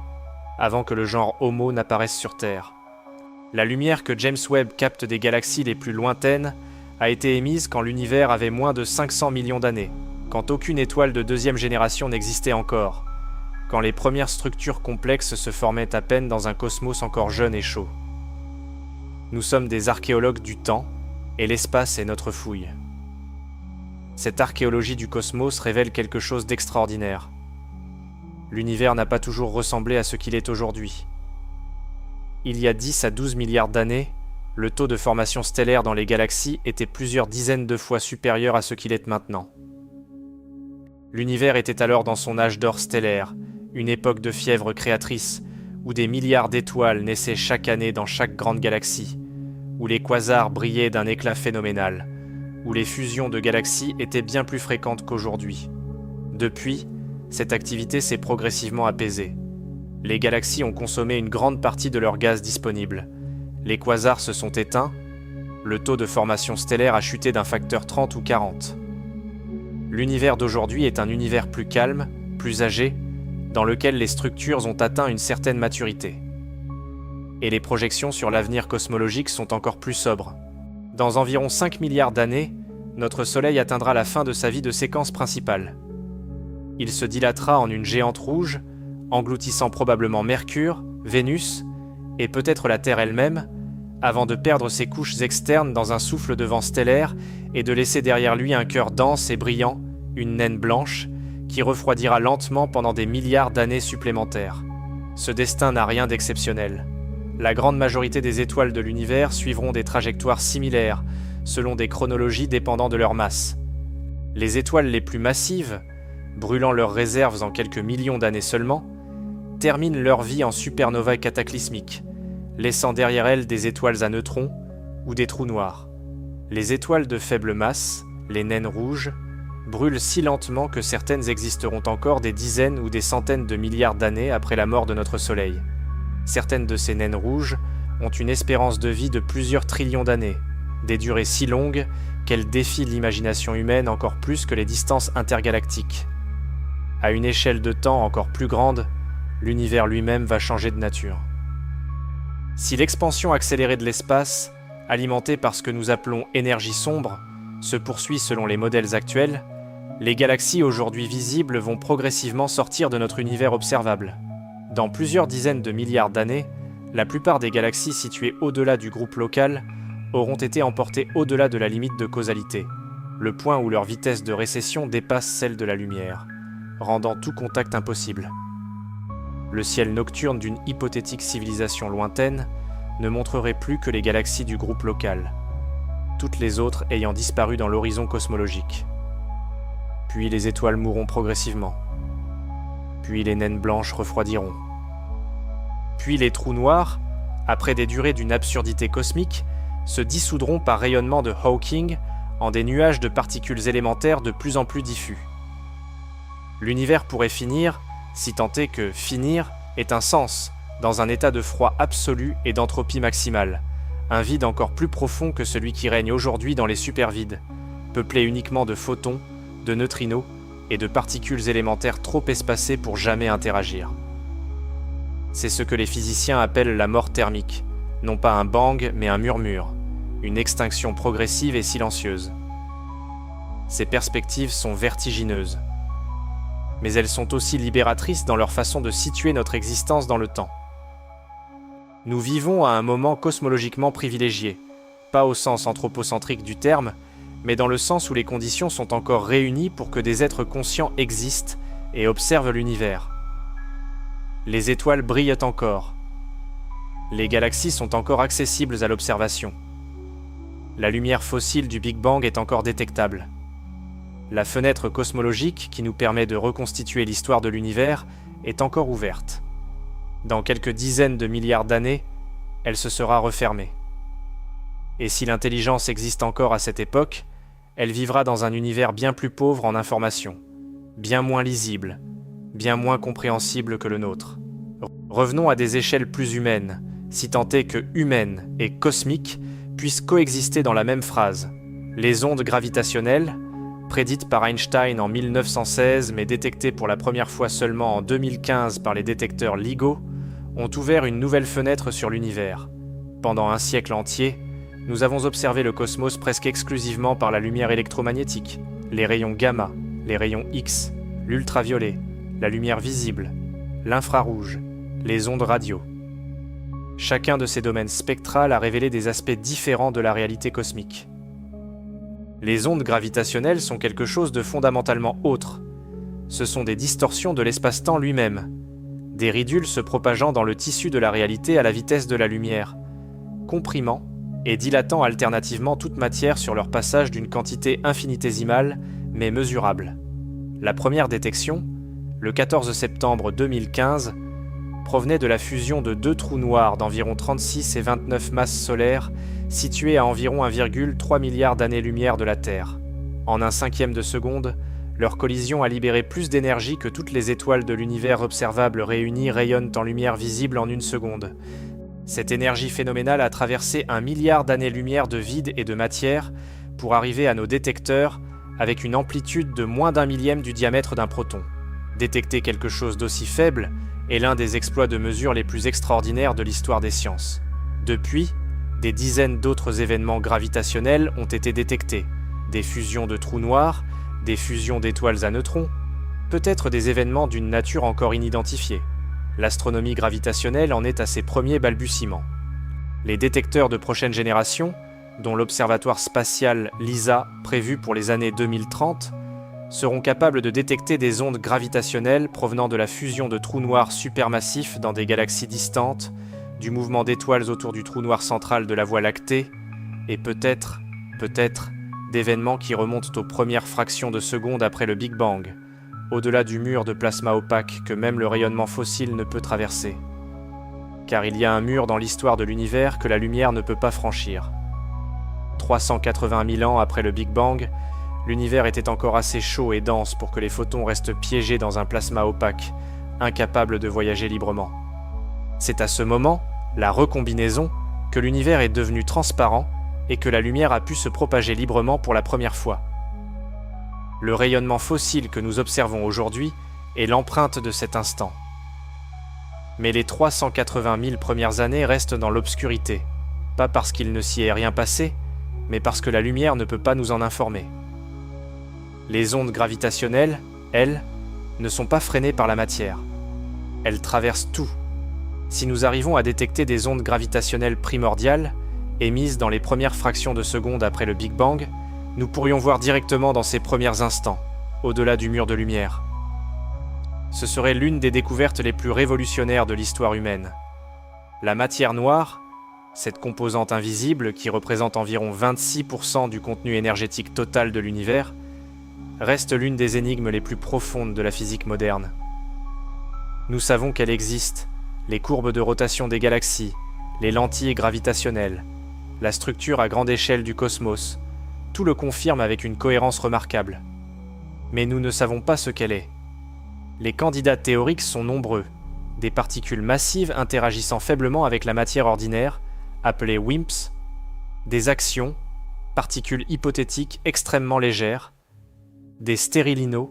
avant que le genre Homo n'apparaisse sur Terre. La lumière que James Webb capte des galaxies les plus lointaines a été émise quand l'univers avait moins de 500 millions d'années, quand aucune étoile de deuxième génération n'existait encore, quand les premières structures complexes se formaient à peine dans un cosmos encore jeune et chaud. Nous sommes des archéologues du temps, et l'espace est notre fouille. Cette archéologie du cosmos révèle quelque chose d'extraordinaire. L'univers n'a pas toujours ressemblé à ce qu'il est aujourd'hui. Il y a 10 à 12 milliards d'années, le taux de formation stellaire dans les galaxies était plusieurs dizaines de fois supérieur à ce qu'il est maintenant. L'univers était alors dans son âge d'or stellaire, une époque de fièvre créatrice, où des milliards d'étoiles naissaient chaque année dans chaque grande galaxie, où les quasars brillaient d'un éclat phénoménal, où les fusions de galaxies étaient bien plus fréquentes qu'aujourd'hui. Depuis, cette activité s'est progressivement apaisée. Les galaxies ont consommé une grande partie de leur gaz disponible. Les quasars se sont éteints, le taux de formation stellaire a chuté d'un facteur 30 ou 40. L'univers d'aujourd'hui est un univers plus calme, plus âgé, dans lequel les structures ont atteint une certaine maturité. Et les projections sur l'avenir cosmologique sont encore plus sobres. Dans environ 5 milliards d'années, notre Soleil atteindra la fin de sa vie de séquence principale. Il se dilatera en une géante rouge, engloutissant probablement Mercure, Vénus, et peut-être la Terre elle-même, avant de perdre ses couches externes dans un souffle de vent stellaire et de laisser derrière lui un cœur dense et brillant, une naine blanche, qui refroidira lentement pendant des milliards d'années supplémentaires. Ce destin n'a rien d'exceptionnel. La grande majorité des étoiles de l'univers suivront des trajectoires similaires, selon des chronologies dépendant de leur masse. Les étoiles les plus massives, brûlant leurs réserves en quelques millions d'années seulement, terminent leur vie en supernovae cataclysmiques, laissant derrière elles des étoiles à neutrons ou des trous noirs. Les étoiles de faible masse, les naines rouges, brûlent si lentement que certaines existeront encore des dizaines ou des centaines de milliards d'années après la mort de notre Soleil. Certaines de ces naines rouges ont une espérance de vie de plusieurs trillions d'années, des durées si longues qu'elles défient l'imagination humaine encore plus que les distances intergalactiques. À une échelle de temps encore plus grande, l'univers lui-même va changer de nature. Si l'expansion accélérée de l'espace, alimentée par ce que nous appelons énergie sombre, se poursuit selon les modèles actuels, les galaxies aujourd'hui visibles vont progressivement sortir de notre univers observable. Dans plusieurs dizaines de milliards d'années, la plupart des galaxies situées au-delà du groupe local auront été emportées au-delà de la limite de causalité, le point où leur vitesse de récession dépasse celle de la lumière, rendant tout contact impossible. Le ciel nocturne d'une hypothétique civilisation lointaine ne montrerait plus que les galaxies du groupe local, toutes les autres ayant disparu dans l'horizon cosmologique. Puis les étoiles mourront progressivement. Puis les naines blanches refroidiront. Puis les trous noirs, après des durées d'une absurdité cosmique, se dissoudront par rayonnement de Hawking en des nuages de particules élémentaires de plus en plus diffus. L'univers pourrait finir, si tant est que finir est un sens, dans un état de froid absolu et d'entropie maximale, un vide encore plus profond que celui qui règne aujourd'hui dans les supervides, peuplé uniquement de photons, de neutrinos et de particules élémentaires trop espacées pour jamais interagir. C'est ce que les physiciens appellent la mort thermique, non pas un bang mais un murmure, une extinction progressive et silencieuse. Ces perspectives sont vertigineuses, mais elles sont aussi libératrices dans leur façon de situer notre existence dans le temps. Nous vivons à un moment cosmologiquement privilégié, pas au sens anthropocentrique du terme, mais dans le sens où les conditions sont encore réunies pour que des êtres conscients existent et observent l'univers. Les étoiles brillent encore. Les galaxies sont encore accessibles à l'observation. La lumière fossile du Big Bang est encore détectable. La fenêtre cosmologique qui nous permet de reconstituer l'histoire de l'univers est encore ouverte. Dans quelques dizaines de milliards d'années, elle se sera refermée. Et si l'intelligence existe encore à cette époque, elle vivra dans un univers bien plus pauvre en informations, bien moins lisible, bien moins compréhensible que le nôtre. Revenons à des échelles plus humaines, si tant est que humaine et cosmique puissent coexister dans la même phrase. Les ondes gravitationnelles, prédites par Einstein en 1916 mais détectées pour la première fois seulement en 2015 par les détecteurs LIGO, ont ouvert une nouvelle fenêtre sur l'univers. Pendant un siècle entier, nous avons observé le cosmos presque exclusivement par la lumière électromagnétique, les rayons gamma, les rayons X, l'ultraviolet, la lumière visible, l'infrarouge, les ondes radio. Chacun de ces domaines spectrales a révélé des aspects différents de la réalité cosmique. Les ondes gravitationnelles sont quelque chose de fondamentalement autre. Ce sont des distorsions de l'espace-temps lui-même, des ridules se propageant dans le tissu de la réalité à la vitesse de la lumière, comprimant et dilatant alternativement toute matière sur leur passage d'une quantité infinitésimale mais mesurable. La première détection, le 14 septembre 2015, provenait de la fusion de deux trous noirs d'environ 36 et 29 masses solaires situés à environ 1,3 milliard d'années-lumière de la Terre. En un cinquième de seconde, leur collision a libéré plus d'énergie que toutes les étoiles de l'univers observable réunies rayonnent en lumière visible en une seconde. Cette énergie phénoménale a traversé 1 milliard d'années-lumière de vide et de matière pour arriver à nos détecteurs avec une amplitude de moins d'un millième du diamètre d'un proton. Détecter quelque chose d'aussi faible est l'un des exploits de mesure les plus extraordinaires de l'histoire des sciences. Depuis, des dizaines d'autres événements gravitationnels ont été détectés, des fusions de trous noirs, des fusions d'étoiles à neutrons, peut-être des événements d'une nature encore inidentifiée. L'astronomie gravitationnelle en est à ses premiers balbutiements. Les détecteurs de prochaine génération, dont l'observatoire spatial LISA prévu pour les années 2030, seront capables de détecter des ondes gravitationnelles provenant de la fusion de trous noirs supermassifs dans des galaxies distantes, du mouvement d'étoiles autour du trou noir central de la Voie lactée, et peut-être, d'événements qui remontent aux premières fractions de seconde après le Big Bang, au-delà du mur de plasma opaque que même le rayonnement fossile ne peut traverser. Car il y a un mur dans l'histoire de l'univers que la lumière ne peut pas franchir. 380 000 ans après le Big Bang, l'univers était encore assez chaud et dense pour que les photons restent piégés dans un plasma opaque, incapable de voyager librement. C'est à ce moment, la recombinaison, que l'univers est devenu transparent et que la lumière a pu se propager librement pour la première fois. Le rayonnement fossile que nous observons aujourd'hui est l'empreinte de cet instant. Mais les 380 000 premières années restent dans l'obscurité, pas parce qu'il ne s'y est rien passé, mais parce que la lumière ne peut pas nous en informer. Les ondes gravitationnelles, elles, ne sont pas freinées par la matière. Elles traversent tout. Si nous arrivons à détecter des ondes gravitationnelles primordiales, émises dans les premières fractions de seconde après le Big Bang, nous pourrions voir directement dans ces premiers instants, au-delà du mur de lumière. Ce serait l'une des découvertes les plus révolutionnaires de l'histoire humaine. La matière noire, cette composante invisible qui représente environ 26% du contenu énergétique total de l'univers, reste l'une des énigmes les plus profondes de la physique moderne. Nous savons qu'elle existe, les courbes de rotation des galaxies, les lentilles gravitationnelles, la structure à grande échelle du cosmos, tout le confirme avec une cohérence remarquable. Mais nous ne savons pas ce qu'elle est. Les candidats théoriques sont nombreux, des particules massives interagissant faiblement avec la matière ordinaire, appelées WIMPs, des actions, particules hypothétiques extrêmement légères, des stérilinos,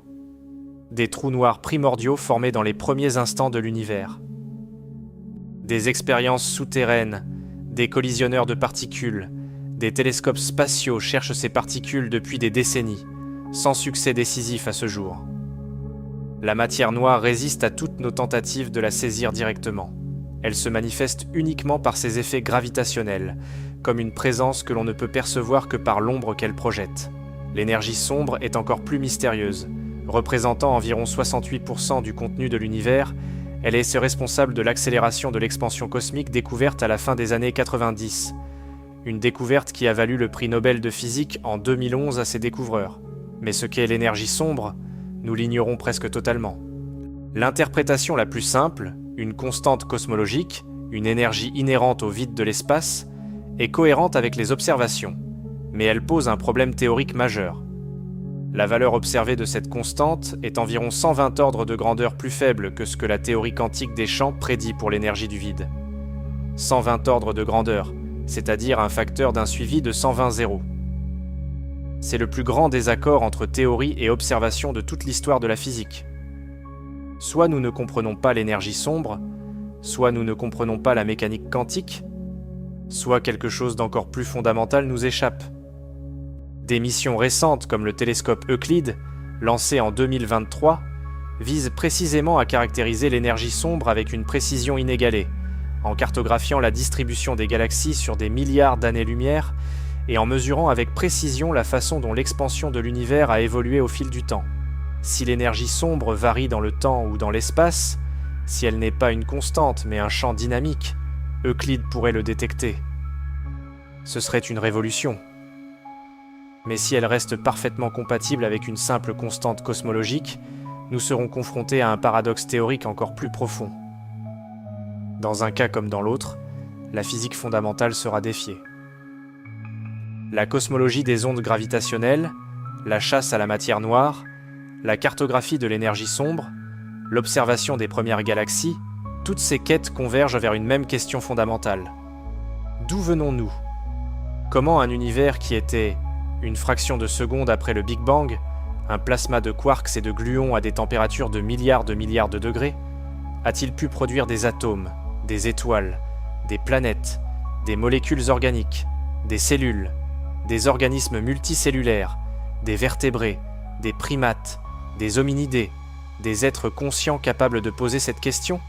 des trous noirs primordiaux formés dans les premiers instants de l'univers. Des expériences souterraines, des collisionneurs de particules, des télescopes spatiaux cherchent ces particules depuis des décennies, sans succès décisif à ce jour. La matière noire résiste à toutes nos tentatives de la saisir directement. Elle se manifeste uniquement par ses effets gravitationnels, comme une présence que l'on ne peut percevoir que par l'ombre qu'elle projette. L'énergie sombre est encore plus mystérieuse. Représentant environ 68% du contenu de l'univers, Elle est responsable de l'accélération de l'expansion cosmique découverte à la fin des années 90. Une découverte qui a valu le prix Nobel de physique en 2011 à ses découvreurs. Mais ce qu'est l'énergie sombre, nous l'ignorons presque totalement. L'interprétation la plus simple, une constante cosmologique, une énergie inhérente au vide de l'espace, est cohérente avec les observations, mais elle pose un problème théorique majeur. La valeur observée de cette constante est environ 120 ordres de grandeur plus faible que ce que la théorie quantique des champs prédit pour l'énergie du vide. 120 ordres de grandeur, c'est-à-dire un facteur d'un suivi de 120 zéros. C'est le plus grand désaccord entre théorie et observation de toute l'histoire de la physique. Soit nous ne comprenons pas l'énergie sombre, soit nous ne comprenons pas la mécanique quantique, soit quelque chose d'encore plus fondamental nous échappe. Des missions récentes comme le télescope Euclide, lancé en 2023, visent précisément à caractériser l'énergie sombre avec une précision inégalée, en cartographiant la distribution des galaxies sur des milliards d'années-lumière et en mesurant avec précision la façon dont l'expansion de l'univers a évolué au fil du temps. Si l'énergie sombre varie dans le temps ou dans l'espace, si elle n'est pas une constante mais un champ dynamique, Euclide pourrait le détecter. Ce serait une révolution. Mais si elle reste parfaitement compatible avec une simple constante cosmologique, nous serons confrontés à un paradoxe théorique encore plus profond. Dans un cas comme dans l'autre, la physique fondamentale sera défiée. La cosmologie des ondes gravitationnelles, la chasse à la matière noire, la cartographie de l'énergie sombre, l'observation des premières galaxies, toutes ces quêtes convergent vers une même question fondamentale. D'où venons-nous ? Comment un univers qui était une fraction de seconde après le Big Bang, un plasma de quarks et de gluons à des températures de milliards de degrés, a-t-il pu produire des atomes, des étoiles, des planètes, des molécules organiques, des cellules, des organismes multicellulaires, des vertébrés, des primates, des hominidés, des êtres conscients capables de poser cette question ?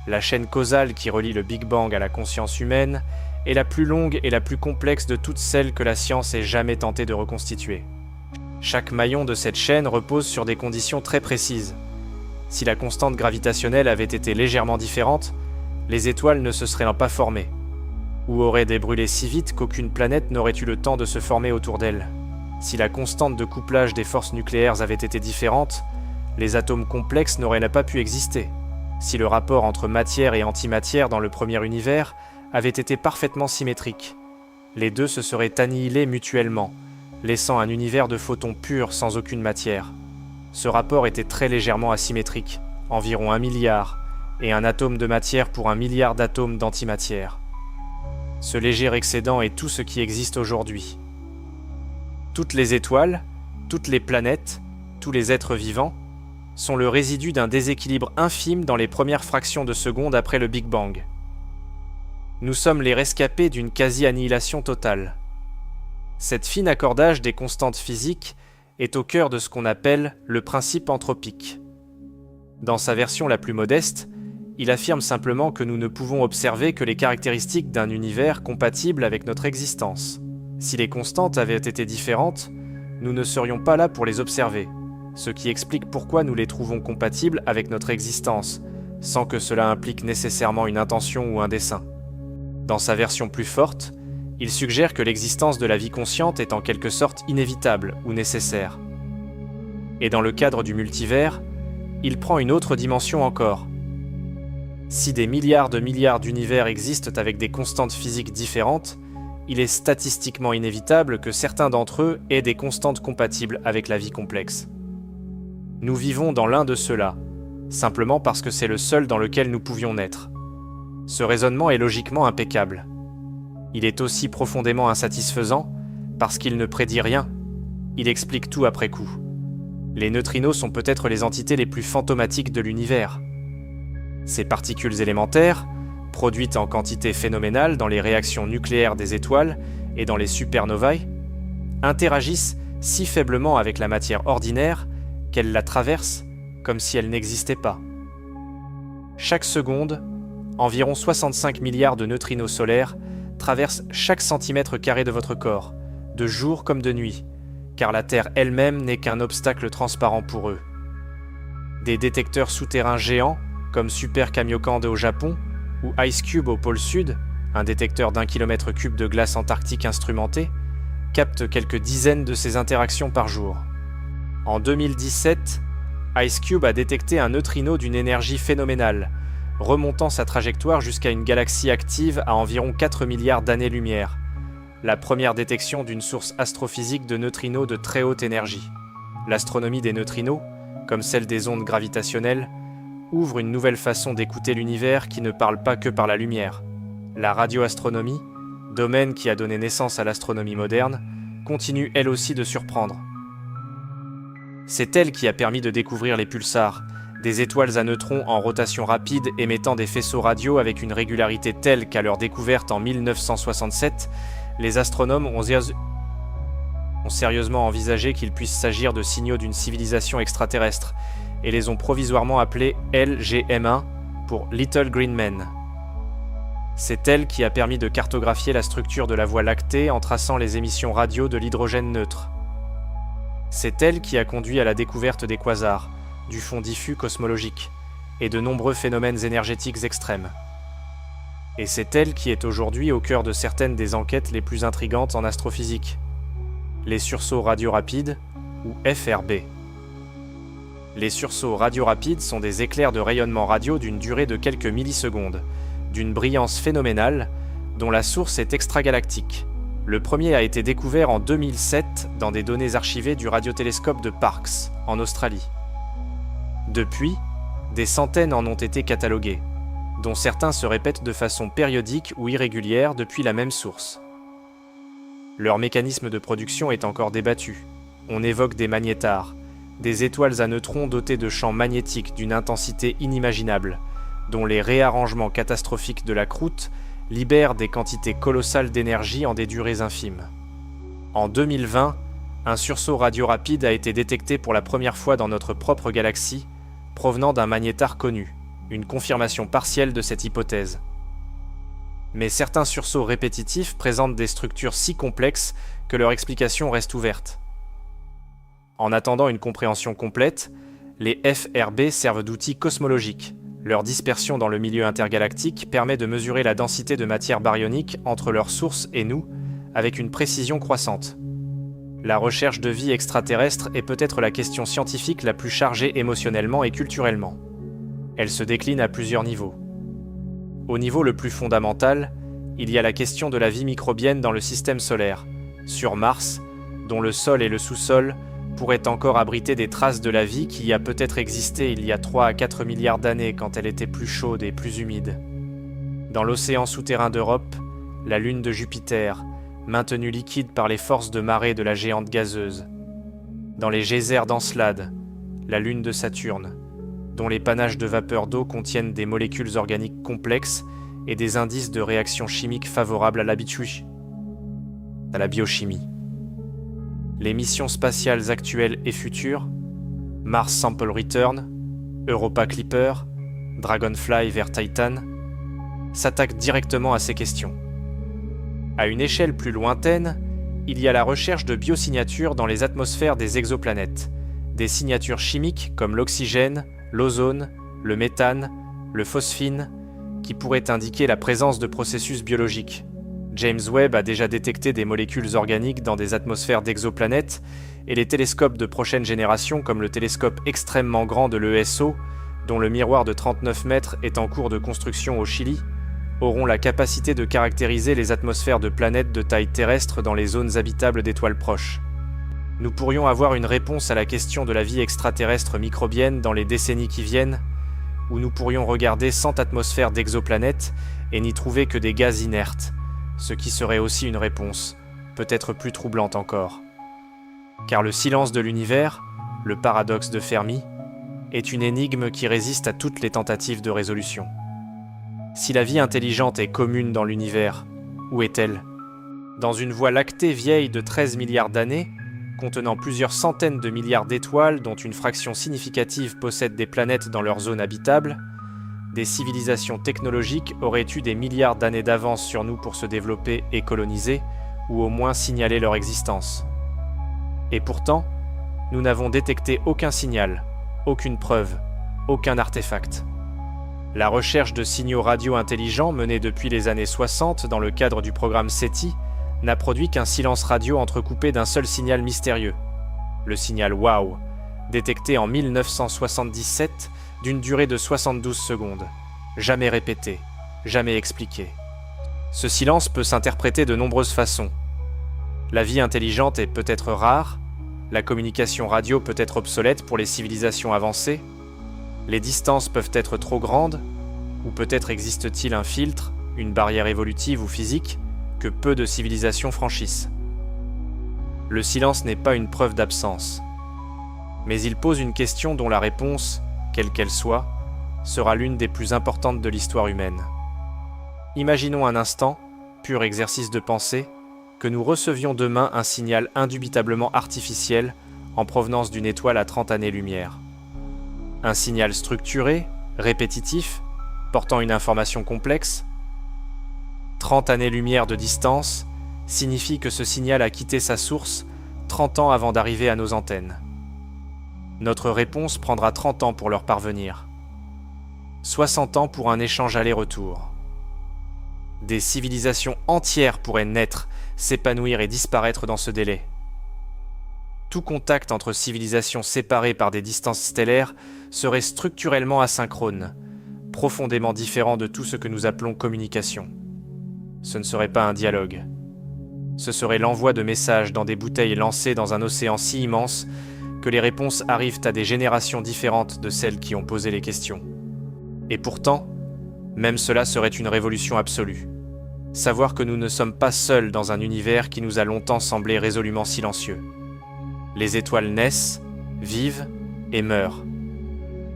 La chaîne causale qui relie le Big Bang à la conscience humaine est la plus longue et la plus complexe de toutes celles que la science ait jamais tenté de reconstituer. Chaque maillon de cette chaîne repose sur des conditions très précises. Si la constante gravitationnelle avait été légèrement différente, les étoiles ne se seraient pas formées, ou auraient débrûlé si vite qu'aucune planète n'aurait eu le temps de se former autour d'elle. Si la constante de couplage des forces nucléaires avait été différente, les atomes complexes n'auraient pas pu exister. Si le rapport entre matière et antimatière dans le premier univers avait été parfaitement symétrique, les deux se seraient annihilés mutuellement, laissant un univers de photons purs sans aucune matière. Ce rapport était très légèrement asymétrique, environ 1 milliard, et un atome de matière pour 1 milliard d'atomes d'antimatière. Ce léger excédent est tout ce qui existe aujourd'hui. Toutes les étoiles, toutes les planètes, tous les êtres vivants sont le résidu d'un déséquilibre infime dans les premières fractions de seconde après le Big Bang. Nous sommes les rescapés d'une quasi-annihilation totale. Cette fine accordage des constantes physiques est au cœur de ce qu'on appelle le principe anthropique. Dans sa version la plus modeste, il affirme simplement que nous ne pouvons observer que les caractéristiques d'un univers compatible avec notre existence. Si les constantes avaient été différentes, nous ne serions pas là pour les observer, ce qui explique pourquoi nous les trouvons compatibles avec notre existence, sans que cela implique nécessairement une intention ou un dessein. Dans sa version plus forte, il suggère que l'existence de la vie consciente est en quelque sorte inévitable ou nécessaire. Et dans le cadre du multivers, il prend une autre dimension encore. Si des milliards d'univers existent avec des constantes physiques différentes, il est statistiquement inévitable que certains d'entre eux aient des constantes compatibles avec la vie complexe. Nous vivons dans l'un de ceux-là, simplement parce que c'est le seul dans lequel nous pouvions naître. Ce raisonnement est logiquement impeccable. Il est aussi profondément insatisfaisant parce qu'il ne prédit rien. Il explique tout après coup. Les neutrinos sont peut-être les entités les plus fantomatiques de l'univers. Ces particules élémentaires, produites en quantité phénoménale dans les réactions nucléaires des étoiles et dans les supernovae, interagissent si faiblement avec la matière ordinaire qu'elles la traversent comme si elle n'existait pas. Chaque seconde, environ 65 milliards de neutrinos solaires traversent chaque centimètre carré de votre corps, de jour comme de nuit, car la Terre elle-même n'est qu'un obstacle transparent pour eux. Des détecteurs souterrains géants, comme Super Kamiokande au Japon, ou Ice Cube au pôle Sud, un détecteur d'1 km3 de glace antarctique instrumenté, capte quelques dizaines de ces interactions par jour. En 2017, Ice Cube a détecté un neutrino d'une énergie phénoménale, remontant sa trajectoire jusqu'à une galaxie active à environ 4 milliards d'années-lumière, la première détection d'une source astrophysique de neutrinos de très haute énergie. L'astronomie des neutrinos, comme celle des ondes gravitationnelles, ouvre une nouvelle façon d'écouter l'univers qui ne parle pas que par la lumière. La radioastronomie, domaine qui a donné naissance à l'astronomie moderne, continue elle aussi de surprendre. C'est elle qui a permis de découvrir les pulsars, des étoiles à neutrons en rotation rapide émettant des faisceaux radio avec une régularité telle qu'à leur découverte en 1967, les astronomes ont sérieusement envisagé qu'il puisse s'agir de signaux d'une civilisation extraterrestre et les ont provisoirement appelés LGM1 pour Little Green Men. C'est elle qui a permis de cartographier la structure de la Voie lactée en traçant les émissions radio de l'hydrogène neutre. C'est elle qui a conduit à la découverte des quasars, du fond diffus cosmologique, et de nombreux phénomènes énergétiques extrêmes. Et c'est elle qui est aujourd'hui au cœur de certaines des enquêtes les plus intrigantes en astrophysique. Les sursauts radiorapides, ou FRB. Les sursauts radiorapides sont des éclairs de rayonnement radio d'une durée de quelques millisecondes, d'une brillance phénoménale, dont la source est extragalactique. Le premier a été découvert en 2007 dans des données archivées du radiotélescope de Parkes, en Australie. Depuis, des centaines en ont été catalogués, dont certains se répètent de façon périodique ou irrégulière depuis la même source. Leur mécanisme de production est encore débattu. On évoque des magnétars, des étoiles à neutrons dotées de champs magnétiques d'une intensité inimaginable, dont les réarrangements catastrophiques de la croûte libèrent des quantités colossales d'énergie en des durées infimes. En 2020, un sursaut radiorapide a été détecté pour la première fois dans notre propre galaxie, provenant d'un magnétar connu, une confirmation partielle de cette hypothèse. Mais certains sursauts répétitifs présentent des structures si complexes que leur explication reste ouverte. En attendant une compréhension complète, les FRB servent d'outils cosmologiques. Leur dispersion dans le milieu intergalactique permet de mesurer la densité de matière baryonique entre leur source et nous, avec une précision croissante. La recherche de vie extraterrestre est peut-être la question scientifique la plus chargée émotionnellement et culturellement. Elle se décline à plusieurs niveaux. Au niveau le plus fondamental, il y a la question de la vie microbienne dans le système solaire, sur Mars, dont le sol et le sous-sol pourrait encore abriter des traces de la vie qui y a peut-être existé il y a 3 à 4 milliards d'années quand elle était plus chaude et plus humide. Dans l'océan souterrain d'Europe, la lune de Jupiter, maintenue liquide par les forces de marée de la géante gazeuse. Dans les geysers d'Encelade, la lune de Saturne, dont les panaches de vapeur d'eau contiennent des molécules organiques complexes et des indices de réactions chimiques favorables à la biochimie. Les missions spatiales actuelles et futures, Mars Sample Return, Europa Clipper, Dragonfly vers Titan, s'attaquent directement à ces questions. À une échelle plus lointaine, il y a la recherche de biosignatures dans les atmosphères des exoplanètes, des signatures chimiques comme l'oxygène, l'ozone, le méthane, le phosphine, qui pourraient indiquer la présence de processus biologiques. James Webb a déjà détecté des molécules organiques dans des atmosphères d'exoplanètes, et les télescopes de prochaine génération comme le télescope extrêmement grand de l'ESO, dont le miroir de 39 mètres est en cours de construction au Chili, auront la capacité de caractériser les atmosphères de planètes de taille terrestre dans les zones habitables d'étoiles proches. Nous pourrions avoir une réponse à la question de la vie extraterrestre microbienne dans les décennies qui viennent, où nous pourrions regarder 100 atmosphères d'exoplanètes et n'y trouver que des gaz inertes, ce qui serait aussi une réponse, peut-être plus troublante encore. Car le silence de l'univers, le paradoxe de Fermi, est une énigme qui résiste à toutes les tentatives de résolution. Si la vie intelligente est commune dans l'univers, où est-elle ? Dans une voie lactée vieille de 13 milliards d'années, contenant plusieurs centaines de milliards d'étoiles dont une fraction significative possède des planètes dans leur zone habitable, des civilisations technologiques auraient eu des milliards d'années d'avance sur nous pour se développer et coloniser, ou au moins signaler leur existence. Et pourtant, nous n'avons détecté aucun signal, aucune preuve, aucun artefact. La recherche de signaux radio intelligents menée depuis les années 60 dans le cadre du programme SETI n'a produit qu'un silence radio entrecoupé d'un seul signal mystérieux, le signal WOW, détecté en 1977 d'une durée de 72 secondes, jamais répété, jamais expliqué. Ce silence peut s'interpréter de nombreuses façons. La vie intelligente est peut-être rare, la communication radio peut être obsolète pour les civilisations avancées, les distances peuvent être trop grandes, ou peut-être existe-t-il un filtre, une barrière évolutive ou physique, que peu de civilisations franchissent. Le silence n'est pas une preuve d'absence, mais il pose une question dont la réponse, quelle qu'elle soit, sera l'une des plus importantes de l'histoire humaine. Imaginons un instant, pur exercice de pensée, que nous recevions demain un signal indubitablement artificiel en provenance d'une étoile à 30 années-lumière. Un signal structuré, répétitif, portant une information complexe. 30 années-lumière de distance signifie que ce signal a quitté sa source 30 ans avant d'arriver à nos antennes. Notre réponse prendra 30 ans pour leur parvenir. 60 ans pour un échange aller-retour. Des civilisations entières pourraient naître, s'épanouir et disparaître dans ce délai. Tout contact entre civilisations séparées par des distances stellaires serait structurellement asynchrone, profondément différent de tout ce que nous appelons communication. Ce ne serait pas un dialogue. Ce serait l'envoi de messages dans des bouteilles lancées dans un océan si immense que les réponses arrivent à des générations différentes de celles qui ont posé les questions. Et pourtant, même cela serait une révolution absolue. Savoir que nous ne sommes pas seuls dans un univers qui nous a longtemps semblé résolument silencieux. Les étoiles naissent, vivent et meurent.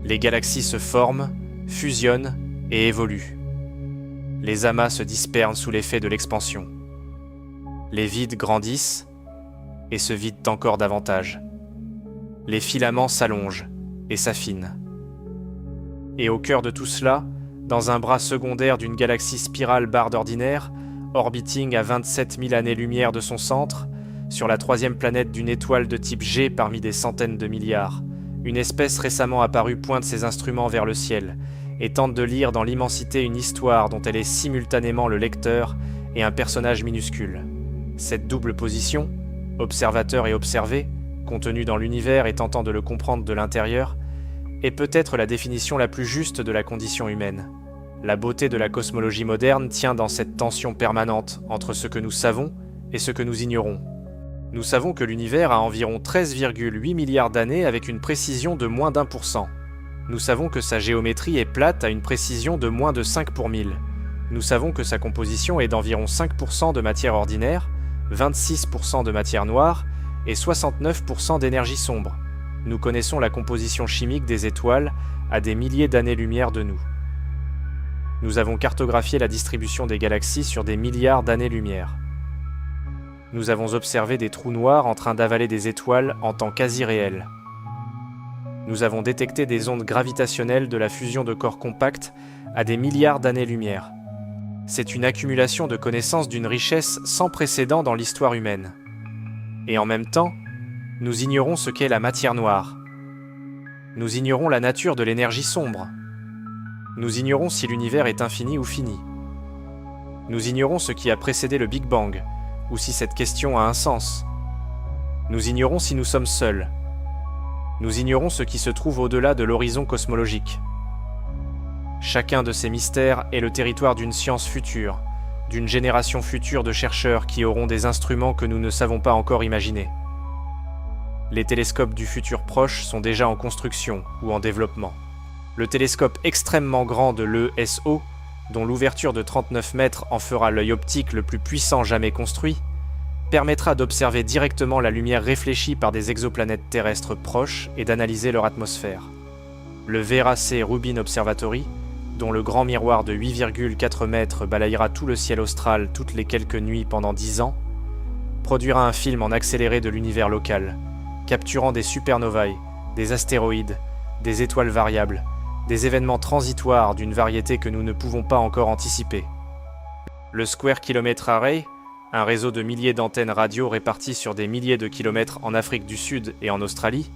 Les galaxies se forment, fusionnent et évoluent. Les amas se dispersent sous l'effet de l'expansion. Les vides grandissent et se vident encore davantage. Les filaments s'allongent et s'affinent. Et au cœur de tout cela, dans un bras secondaire d'une galaxie spirale barre d'ordinaire, orbiting à 27 000 années-lumière de son centre, sur la troisième planète d'une étoile de type G parmi des centaines de milliards, une espèce récemment apparue pointe ses instruments vers le ciel et tente de lire dans l'immensité une histoire dont elle est simultanément le lecteur et un personnage minuscule. Cette double position, observateur et observé, contenu dans l'univers et tentant de le comprendre de l'intérieur, est peut-être la définition la plus juste de la condition humaine. La beauté de la cosmologie moderne tient dans cette tension permanente entre ce que nous savons et ce que nous ignorons. Nous savons que l'univers a environ 13,8 milliards d'années avec une précision de moins d'1%. Nous savons que sa géométrie est plate à une précision de moins de 5 pour 1000. Nous savons que sa composition est d'environ 5% de matière ordinaire, 26% de matière noire et 69% d'énergie sombre. Nous connaissons la composition chimique des étoiles à des milliers d'années-lumière de nous. Nous avons cartographié la distribution des galaxies sur des milliards d'années-lumière. Nous avons observé des trous noirs en train d'avaler des étoiles en temps quasi réel. Nous avons détecté des ondes gravitationnelles de la fusion de corps compacts à des milliards d'années-lumière. C'est une accumulation de connaissances d'une richesse sans précédent dans l'histoire humaine. Et en même temps, nous ignorons ce qu'est la matière noire. Nous ignorons la nature de l'énergie sombre. Nous ignorons si l'univers est infini ou fini. Nous ignorons ce qui a précédé le Big Bang, ou si cette question a un sens. Nous ignorons si nous sommes seuls. Nous ignorons ce qui se trouve au-delà de l'horizon cosmologique. Chacun de ces mystères est le territoire d'une science future, d'une génération future de chercheurs qui auront des instruments que nous ne savons pas encore imaginer. Les télescopes du futur proche sont déjà en construction ou en développement. Le télescope extrêmement grand de l'ESO, dont l'ouverture de 39 mètres en fera l'œil optique le plus puissant jamais construit, permettra d'observer directement la lumière réfléchie par des exoplanètes terrestres proches et d'analyser leur atmosphère. Le VERAC Rubin Observatory, dont le grand miroir de 8,4 mètres balayera tout le ciel austral toutes les quelques nuits pendant 10 ans, produira un film en accéléré de l'univers local, capturant des supernovae, des astéroïdes, des étoiles variables, des événements transitoires d'une variété que nous ne pouvons pas encore anticiper. Le Square Kilometre Array, un réseau de milliers d'antennes radio réparties sur des milliers de kilomètres en Afrique du Sud et en Australie,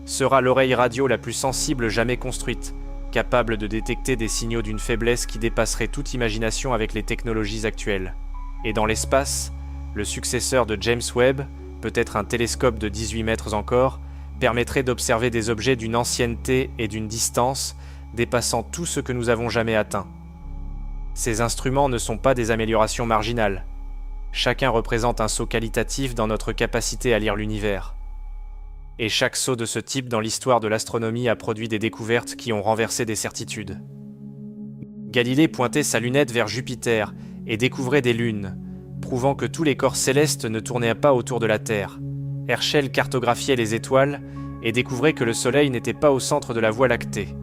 sera l'oreille radio la plus sensible jamais construite, capable de détecter des signaux d'une faiblesse qui dépasserait toute imagination avec les technologies actuelles. Et dans l'espace, le successeur de James Webb, peut-être un télescope de 18 mètres encore, permettrait d'observer des objets d'une ancienneté et d'une distance dépassant tout ce que nous avons jamais atteint. Ces instruments ne sont pas des améliorations marginales. Chacun représente un saut qualitatif dans notre capacité à lire l'univers. Et chaque saut de ce type dans l'histoire de l'astronomie a produit des découvertes qui ont renversé des certitudes. Galilée pointait sa lunette vers Jupiter et découvrait des lunes, prouvant que tous les corps célestes ne tournaient pas autour de la Terre. Herschel cartographiait les étoiles et découvrait que le Soleil n'était pas au centre de la Voie lactée.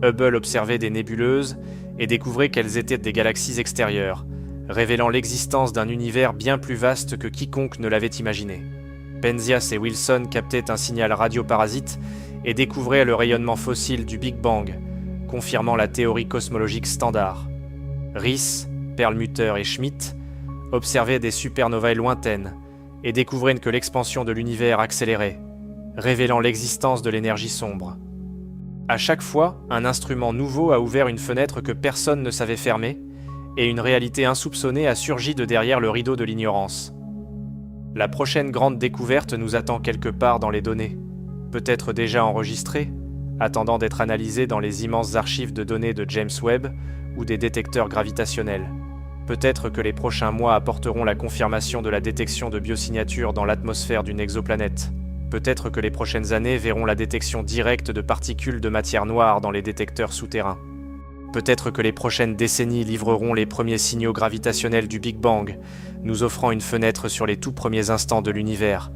Hubble observait des nébuleuses et découvrait qu'elles étaient des galaxies extérieures, révélant l'existence d'un univers bien plus vaste que quiconque ne l'avait imaginé. Penzias et Wilson captaient un signal radioparasite et découvraient le rayonnement fossile du Big Bang, confirmant la théorie cosmologique standard. Rees, Perlmutter et Schmidt observaient des supernovae lointaines et découvraient que l'expansion de l'univers accélérait, révélant l'existence de l'énergie sombre. À chaque fois, un instrument nouveau a ouvert une fenêtre que personne ne savait fermer, et une réalité insoupçonnée a surgi de derrière le rideau de l'ignorance. La prochaine grande découverte nous attend quelque part dans les données, peut-être déjà enregistrées, attendant d'être analysées dans les immenses archives de données de James Webb ou des détecteurs gravitationnels. Peut-être que les prochains mois apporteront la confirmation de la détection de biosignatures dans l'atmosphère d'une exoplanète. Peut-être que les prochaines années verront la détection directe de particules de matière noire dans les détecteurs souterrains. Peut-être que les prochaines décennies livreront les premiers signaux gravitationnels du Big Bang, nous offrant une fenêtre sur les tout premiers instants de l'univers.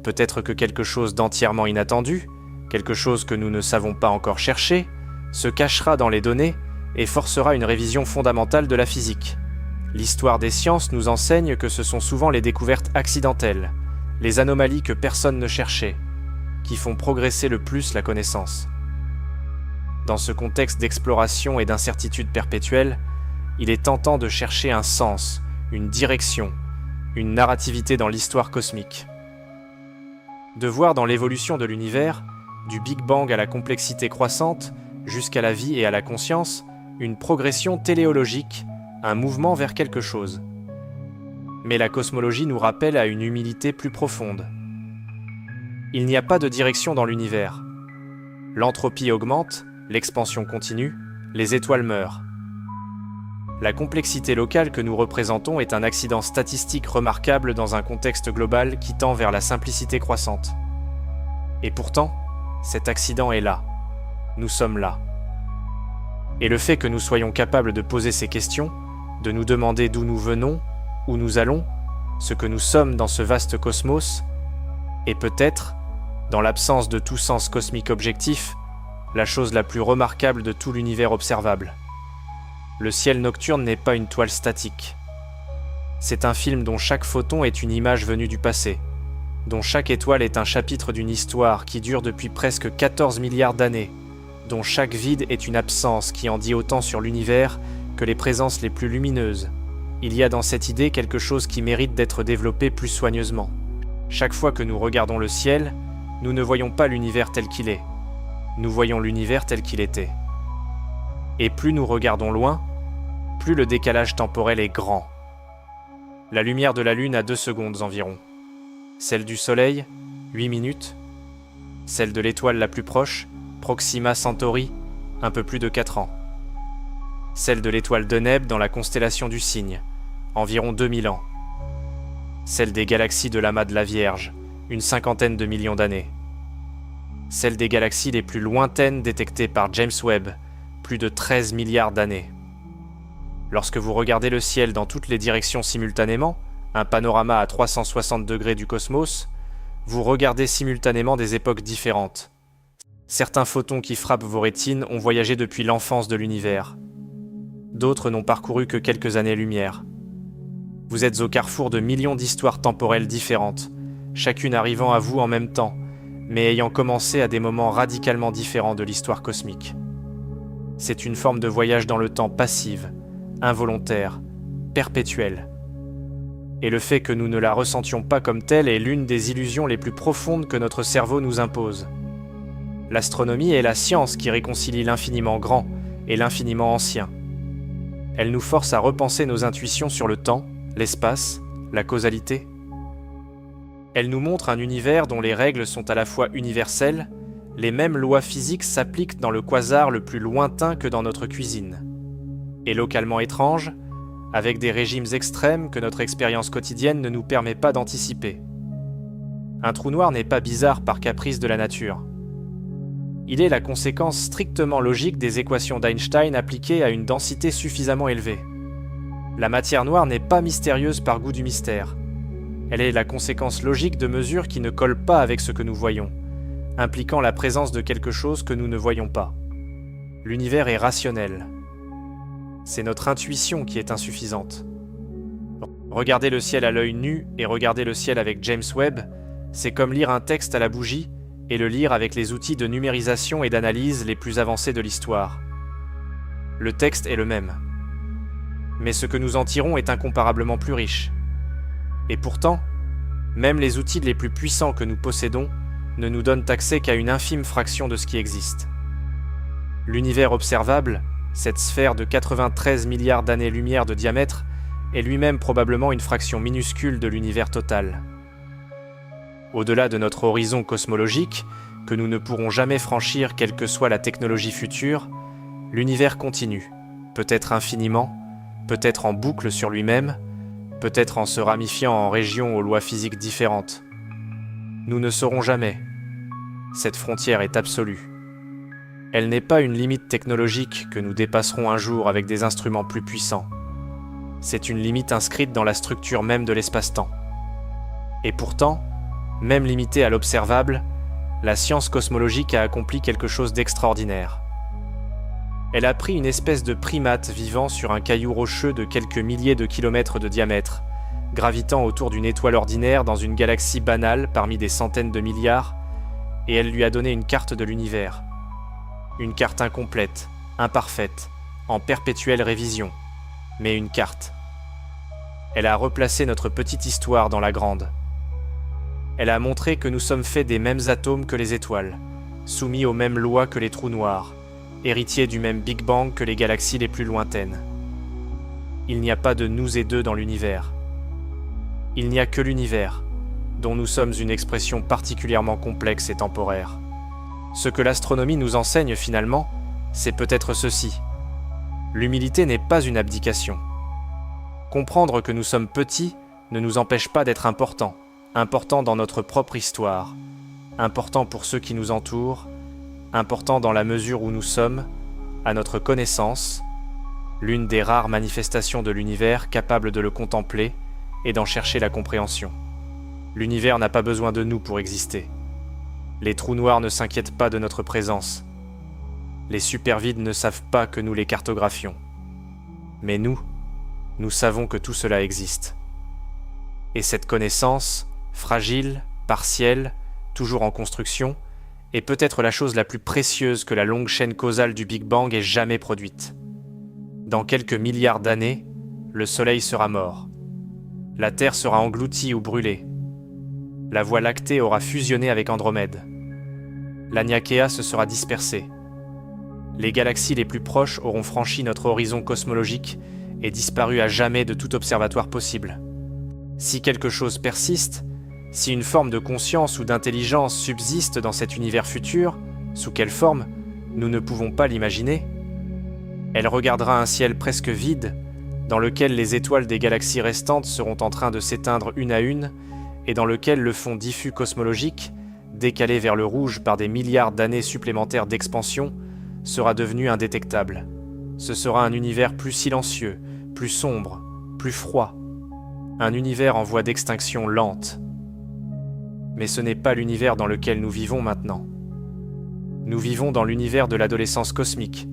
Peut-être que quelque chose d'entièrement inattendu, quelque chose que nous ne savons pas encore chercher, se cachera dans les données et forcera une révision fondamentale de la physique. L'histoire des sciences nous enseigne que ce sont souvent les découvertes accidentelles, les anomalies que personne ne cherchait, qui font progresser le plus la connaissance. Dans ce contexte d'exploration et d'incertitude perpétuelle, il est tentant de chercher un sens, une direction, une narrativité dans l'histoire cosmique. De voir dans l'évolution de l'univers, du Big Bang à la complexité croissante, jusqu'à la vie et à la conscience, une progression téléologique, un mouvement vers quelque chose. Mais la cosmologie nous rappelle à une humilité plus profonde. Il n'y a pas de direction dans l'univers. L'entropie augmente, l'expansion continue, les étoiles meurent. La complexité locale que nous représentons est un accident statistique remarquable dans un contexte global qui tend vers la simplicité croissante. Et pourtant, cet accident est là. Nous sommes là. Et le fait que nous soyons capables de poser ces questions, de nous demander d'où nous venons, où nous allons, ce que nous sommes dans ce vaste cosmos, est peut-être, dans l'absence de tout sens cosmique objectif, la chose la plus remarquable de tout l'univers observable. Le ciel nocturne n'est pas une toile statique. C'est un film dont chaque photon est une image venue du passé, dont chaque étoile est un chapitre d'une histoire qui dure depuis presque 14 milliards d'années, dont chaque vide est une absence qui en dit autant sur l'univers que les présences les plus lumineuses. Il y a dans cette idée quelque chose qui mérite d'être développé plus soigneusement. Chaque fois que nous regardons le ciel, nous ne voyons pas l'univers tel qu'il est. Nous voyons l'univers tel qu'il était. Et plus nous regardons loin, plus le décalage temporel est grand. La lumière de la Lune a 2 secondes environ. Celle du Soleil, 8 minutes. Celle de l'étoile la plus proche, Proxima Centauri, un peu plus de 4 ans. Celle de l'étoile Deneb dans la constellation du Cygne, environ 2000 ans. Celle des galaxies de l'amas de la Vierge, une 50aine de millions d'années. Celle des galaxies les plus lointaines détectées par James Webb, plus de 13 milliards d'années. Lorsque vous regardez le ciel dans toutes les directions simultanément, un panorama à 360 degrés du cosmos, vous regardez simultanément des époques différentes. Certains photons qui frappent vos rétines ont voyagé depuis l'enfance de l'univers. D'autres n'ont parcouru que quelques années-lumière. Vous êtes au carrefour de millions d'histoires temporelles différentes, chacune arrivant à vous en même temps, mais ayant commencé à des moments radicalement différents de l'histoire cosmique. C'est une forme de voyage dans le temps passive, involontaire, perpétuelle. Et le fait que nous ne la ressentions pas comme telle est l'une des illusions les plus profondes que notre cerveau nous impose. L'astronomie est la science qui réconcilie l'infiniment grand et l'infiniment ancien. Elle nous force à repenser nos intuitions sur le temps, l'espace, la causalité. Elle nous montre un univers dont les règles sont à la fois universelles, les mêmes lois physiques s'appliquent dans le quasar le plus lointain que dans notre cuisine, et localement étranges, avec des régimes extrêmes que notre expérience quotidienne ne nous permet pas d'anticiper. Un trou noir n'est pas bizarre par caprice de la nature. Il est la conséquence strictement logique des équations d'Einstein appliquées à une densité suffisamment élevée. La matière noire n'est pas mystérieuse par goût du mystère. Elle est la conséquence logique de mesures qui ne collent pas avec ce que nous voyons, impliquant la présence de quelque chose que nous ne voyons pas. L'univers est rationnel. C'est notre intuition qui est insuffisante. Regarder le ciel à l'œil nu et regarder le ciel avec James Webb, c'est comme lire un texte à la bougie et le lire avec les outils de numérisation et d'analyse les plus avancés de l'histoire. Le texte est le même. Mais ce que nous en tirons est incomparablement plus riche. Et pourtant, même les outils les plus puissants que nous possédons ne nous donnent accès qu'à une infime fraction de ce qui existe. L'univers observable, cette sphère de 93 milliards d'années-lumière de diamètre, est lui-même probablement une fraction minuscule de l'univers total. Au-delà de notre horizon cosmologique, que nous ne pourrons jamais franchir quelle que soit la technologie future, l'univers continue, peut-être infiniment, peut-être en boucle sur lui-même, peut-être en se ramifiant en régions aux lois physiques différentes. Nous ne saurons jamais. Cette frontière est absolue. Elle n'est pas une limite technologique que nous dépasserons un jour avec des instruments plus puissants. C'est une limite inscrite dans la structure même de l'espace-temps. Et pourtant, même limitée à l'observable, la science cosmologique a accompli quelque chose d'extraordinaire. Elle a pris une espèce de primate vivant sur un caillou rocheux de quelques milliers de kilomètres de diamètre, gravitant autour d'une étoile ordinaire dans une galaxie banale parmi des centaines de milliards, et elle lui a donné une carte de l'univers. Une carte incomplète, imparfaite, en perpétuelle révision, mais une carte. Elle a replacé notre petite histoire dans la grande. Elle a montré que nous sommes faits des mêmes atomes que les étoiles, soumis aux mêmes lois que les trous noirs, héritiers du même Big Bang que les galaxies les plus lointaines. Il n'y a pas de nous et d'eux dans l'univers. Il n'y a que l'univers, dont nous sommes une expression particulièrement complexe et temporaire. Ce que l'astronomie nous enseigne finalement, c'est peut-être ceci. L'humilité n'est pas une abdication. Comprendre que nous sommes petits ne nous empêche pas d'être importants, importants dans notre propre histoire, importants pour ceux qui nous entourent, importants dans la mesure où nous sommes, à notre connaissance, l'une des rares manifestations de l'univers capable de le contempler et d'en chercher la compréhension. L'univers n'a pas besoin de nous pour exister. Les trous noirs ne s'inquiètent pas de notre présence. Les supervides ne savent pas que nous les cartographions. Mais nous savons que tout cela existe. Et cette connaissance, fragile, partielle, toujours en construction, est peut-être la chose la plus précieuse que la longue chaîne causale du Big Bang ait jamais produite. Dans quelques milliards d'années, le Soleil sera mort. La Terre sera engloutie ou brûlée. La Voie lactée aura fusionné avec Andromède. L'Aniakea se sera dispersée. Les galaxies les plus proches auront franchi notre horizon cosmologique et disparu à jamais de tout observatoire possible. Si quelque chose persiste, si une forme de conscience ou d'intelligence subsiste dans cet univers futur, sous quelle forme, nous ne pouvons pas l'imaginer. Elle regardera un ciel presque vide, dans lequel les étoiles des galaxies restantes seront en train de s'éteindre une à une, et dans lequel le fond diffus cosmologique, décalé vers le rouge par des milliards d'années supplémentaires d'expansion, sera devenu indétectable. Ce sera un univers plus silencieux, plus sombre, plus froid. Un univers en voie d'extinction lente. Mais ce n'est pas l'univers dans lequel nous vivons maintenant. Nous vivons dans l'univers de l'adolescence cosmique,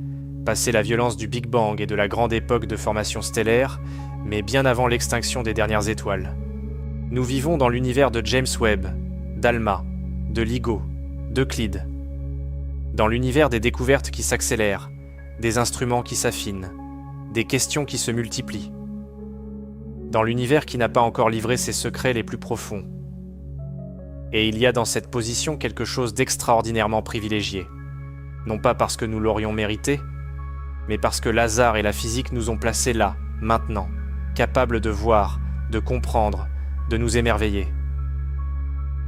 passé la violence du Big Bang et de la grande époque de formation stellaire, mais bien avant l'extinction des dernières étoiles. Nous vivons dans l'univers de James Webb, d'Alma, de LIGO, d'Euclide. Dans l'univers des découvertes qui s'accélèrent, des instruments qui s'affinent, des questions qui se multiplient. Dans l'univers qui n'a pas encore livré ses secrets les plus profonds. Et il y a dans cette position quelque chose d'extraordinairement privilégié. Non pas parce que nous l'aurions mérité, mais parce que l'hasard et la physique nous ont placés là, maintenant, capables de voir, de comprendre, de nous émerveiller.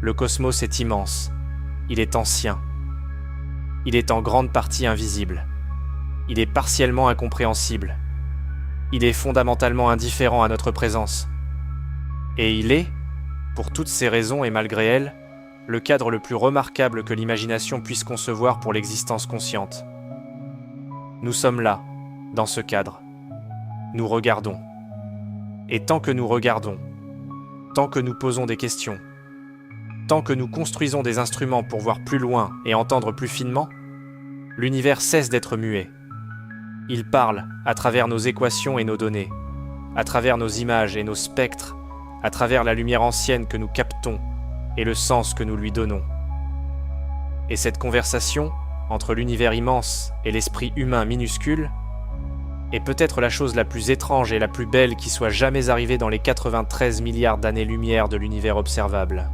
Le cosmos est immense, il est ancien, il est en grande partie invisible, il est partiellement incompréhensible, il est fondamentalement indifférent à notre présence. Et il est, pour toutes ces raisons et malgré elles, le cadre le plus remarquable que l'imagination puisse concevoir pour l'existence consciente. Nous sommes là, dans ce cadre. Nous regardons. Et tant que nous regardons, tant que nous posons des questions, tant que nous construisons des instruments pour voir plus loin et entendre plus finement, l'univers cesse d'être muet. Il parle à travers nos équations et nos données, à travers nos images et nos spectres, à travers la lumière ancienne que nous captons et le sens que nous lui donnons. Et cette conversation entre l'univers immense et l'esprit humain minuscule est peut-être la chose la plus étrange et la plus belle qui soit jamais arrivée dans les 93 milliards d'années-lumière de l'univers observable.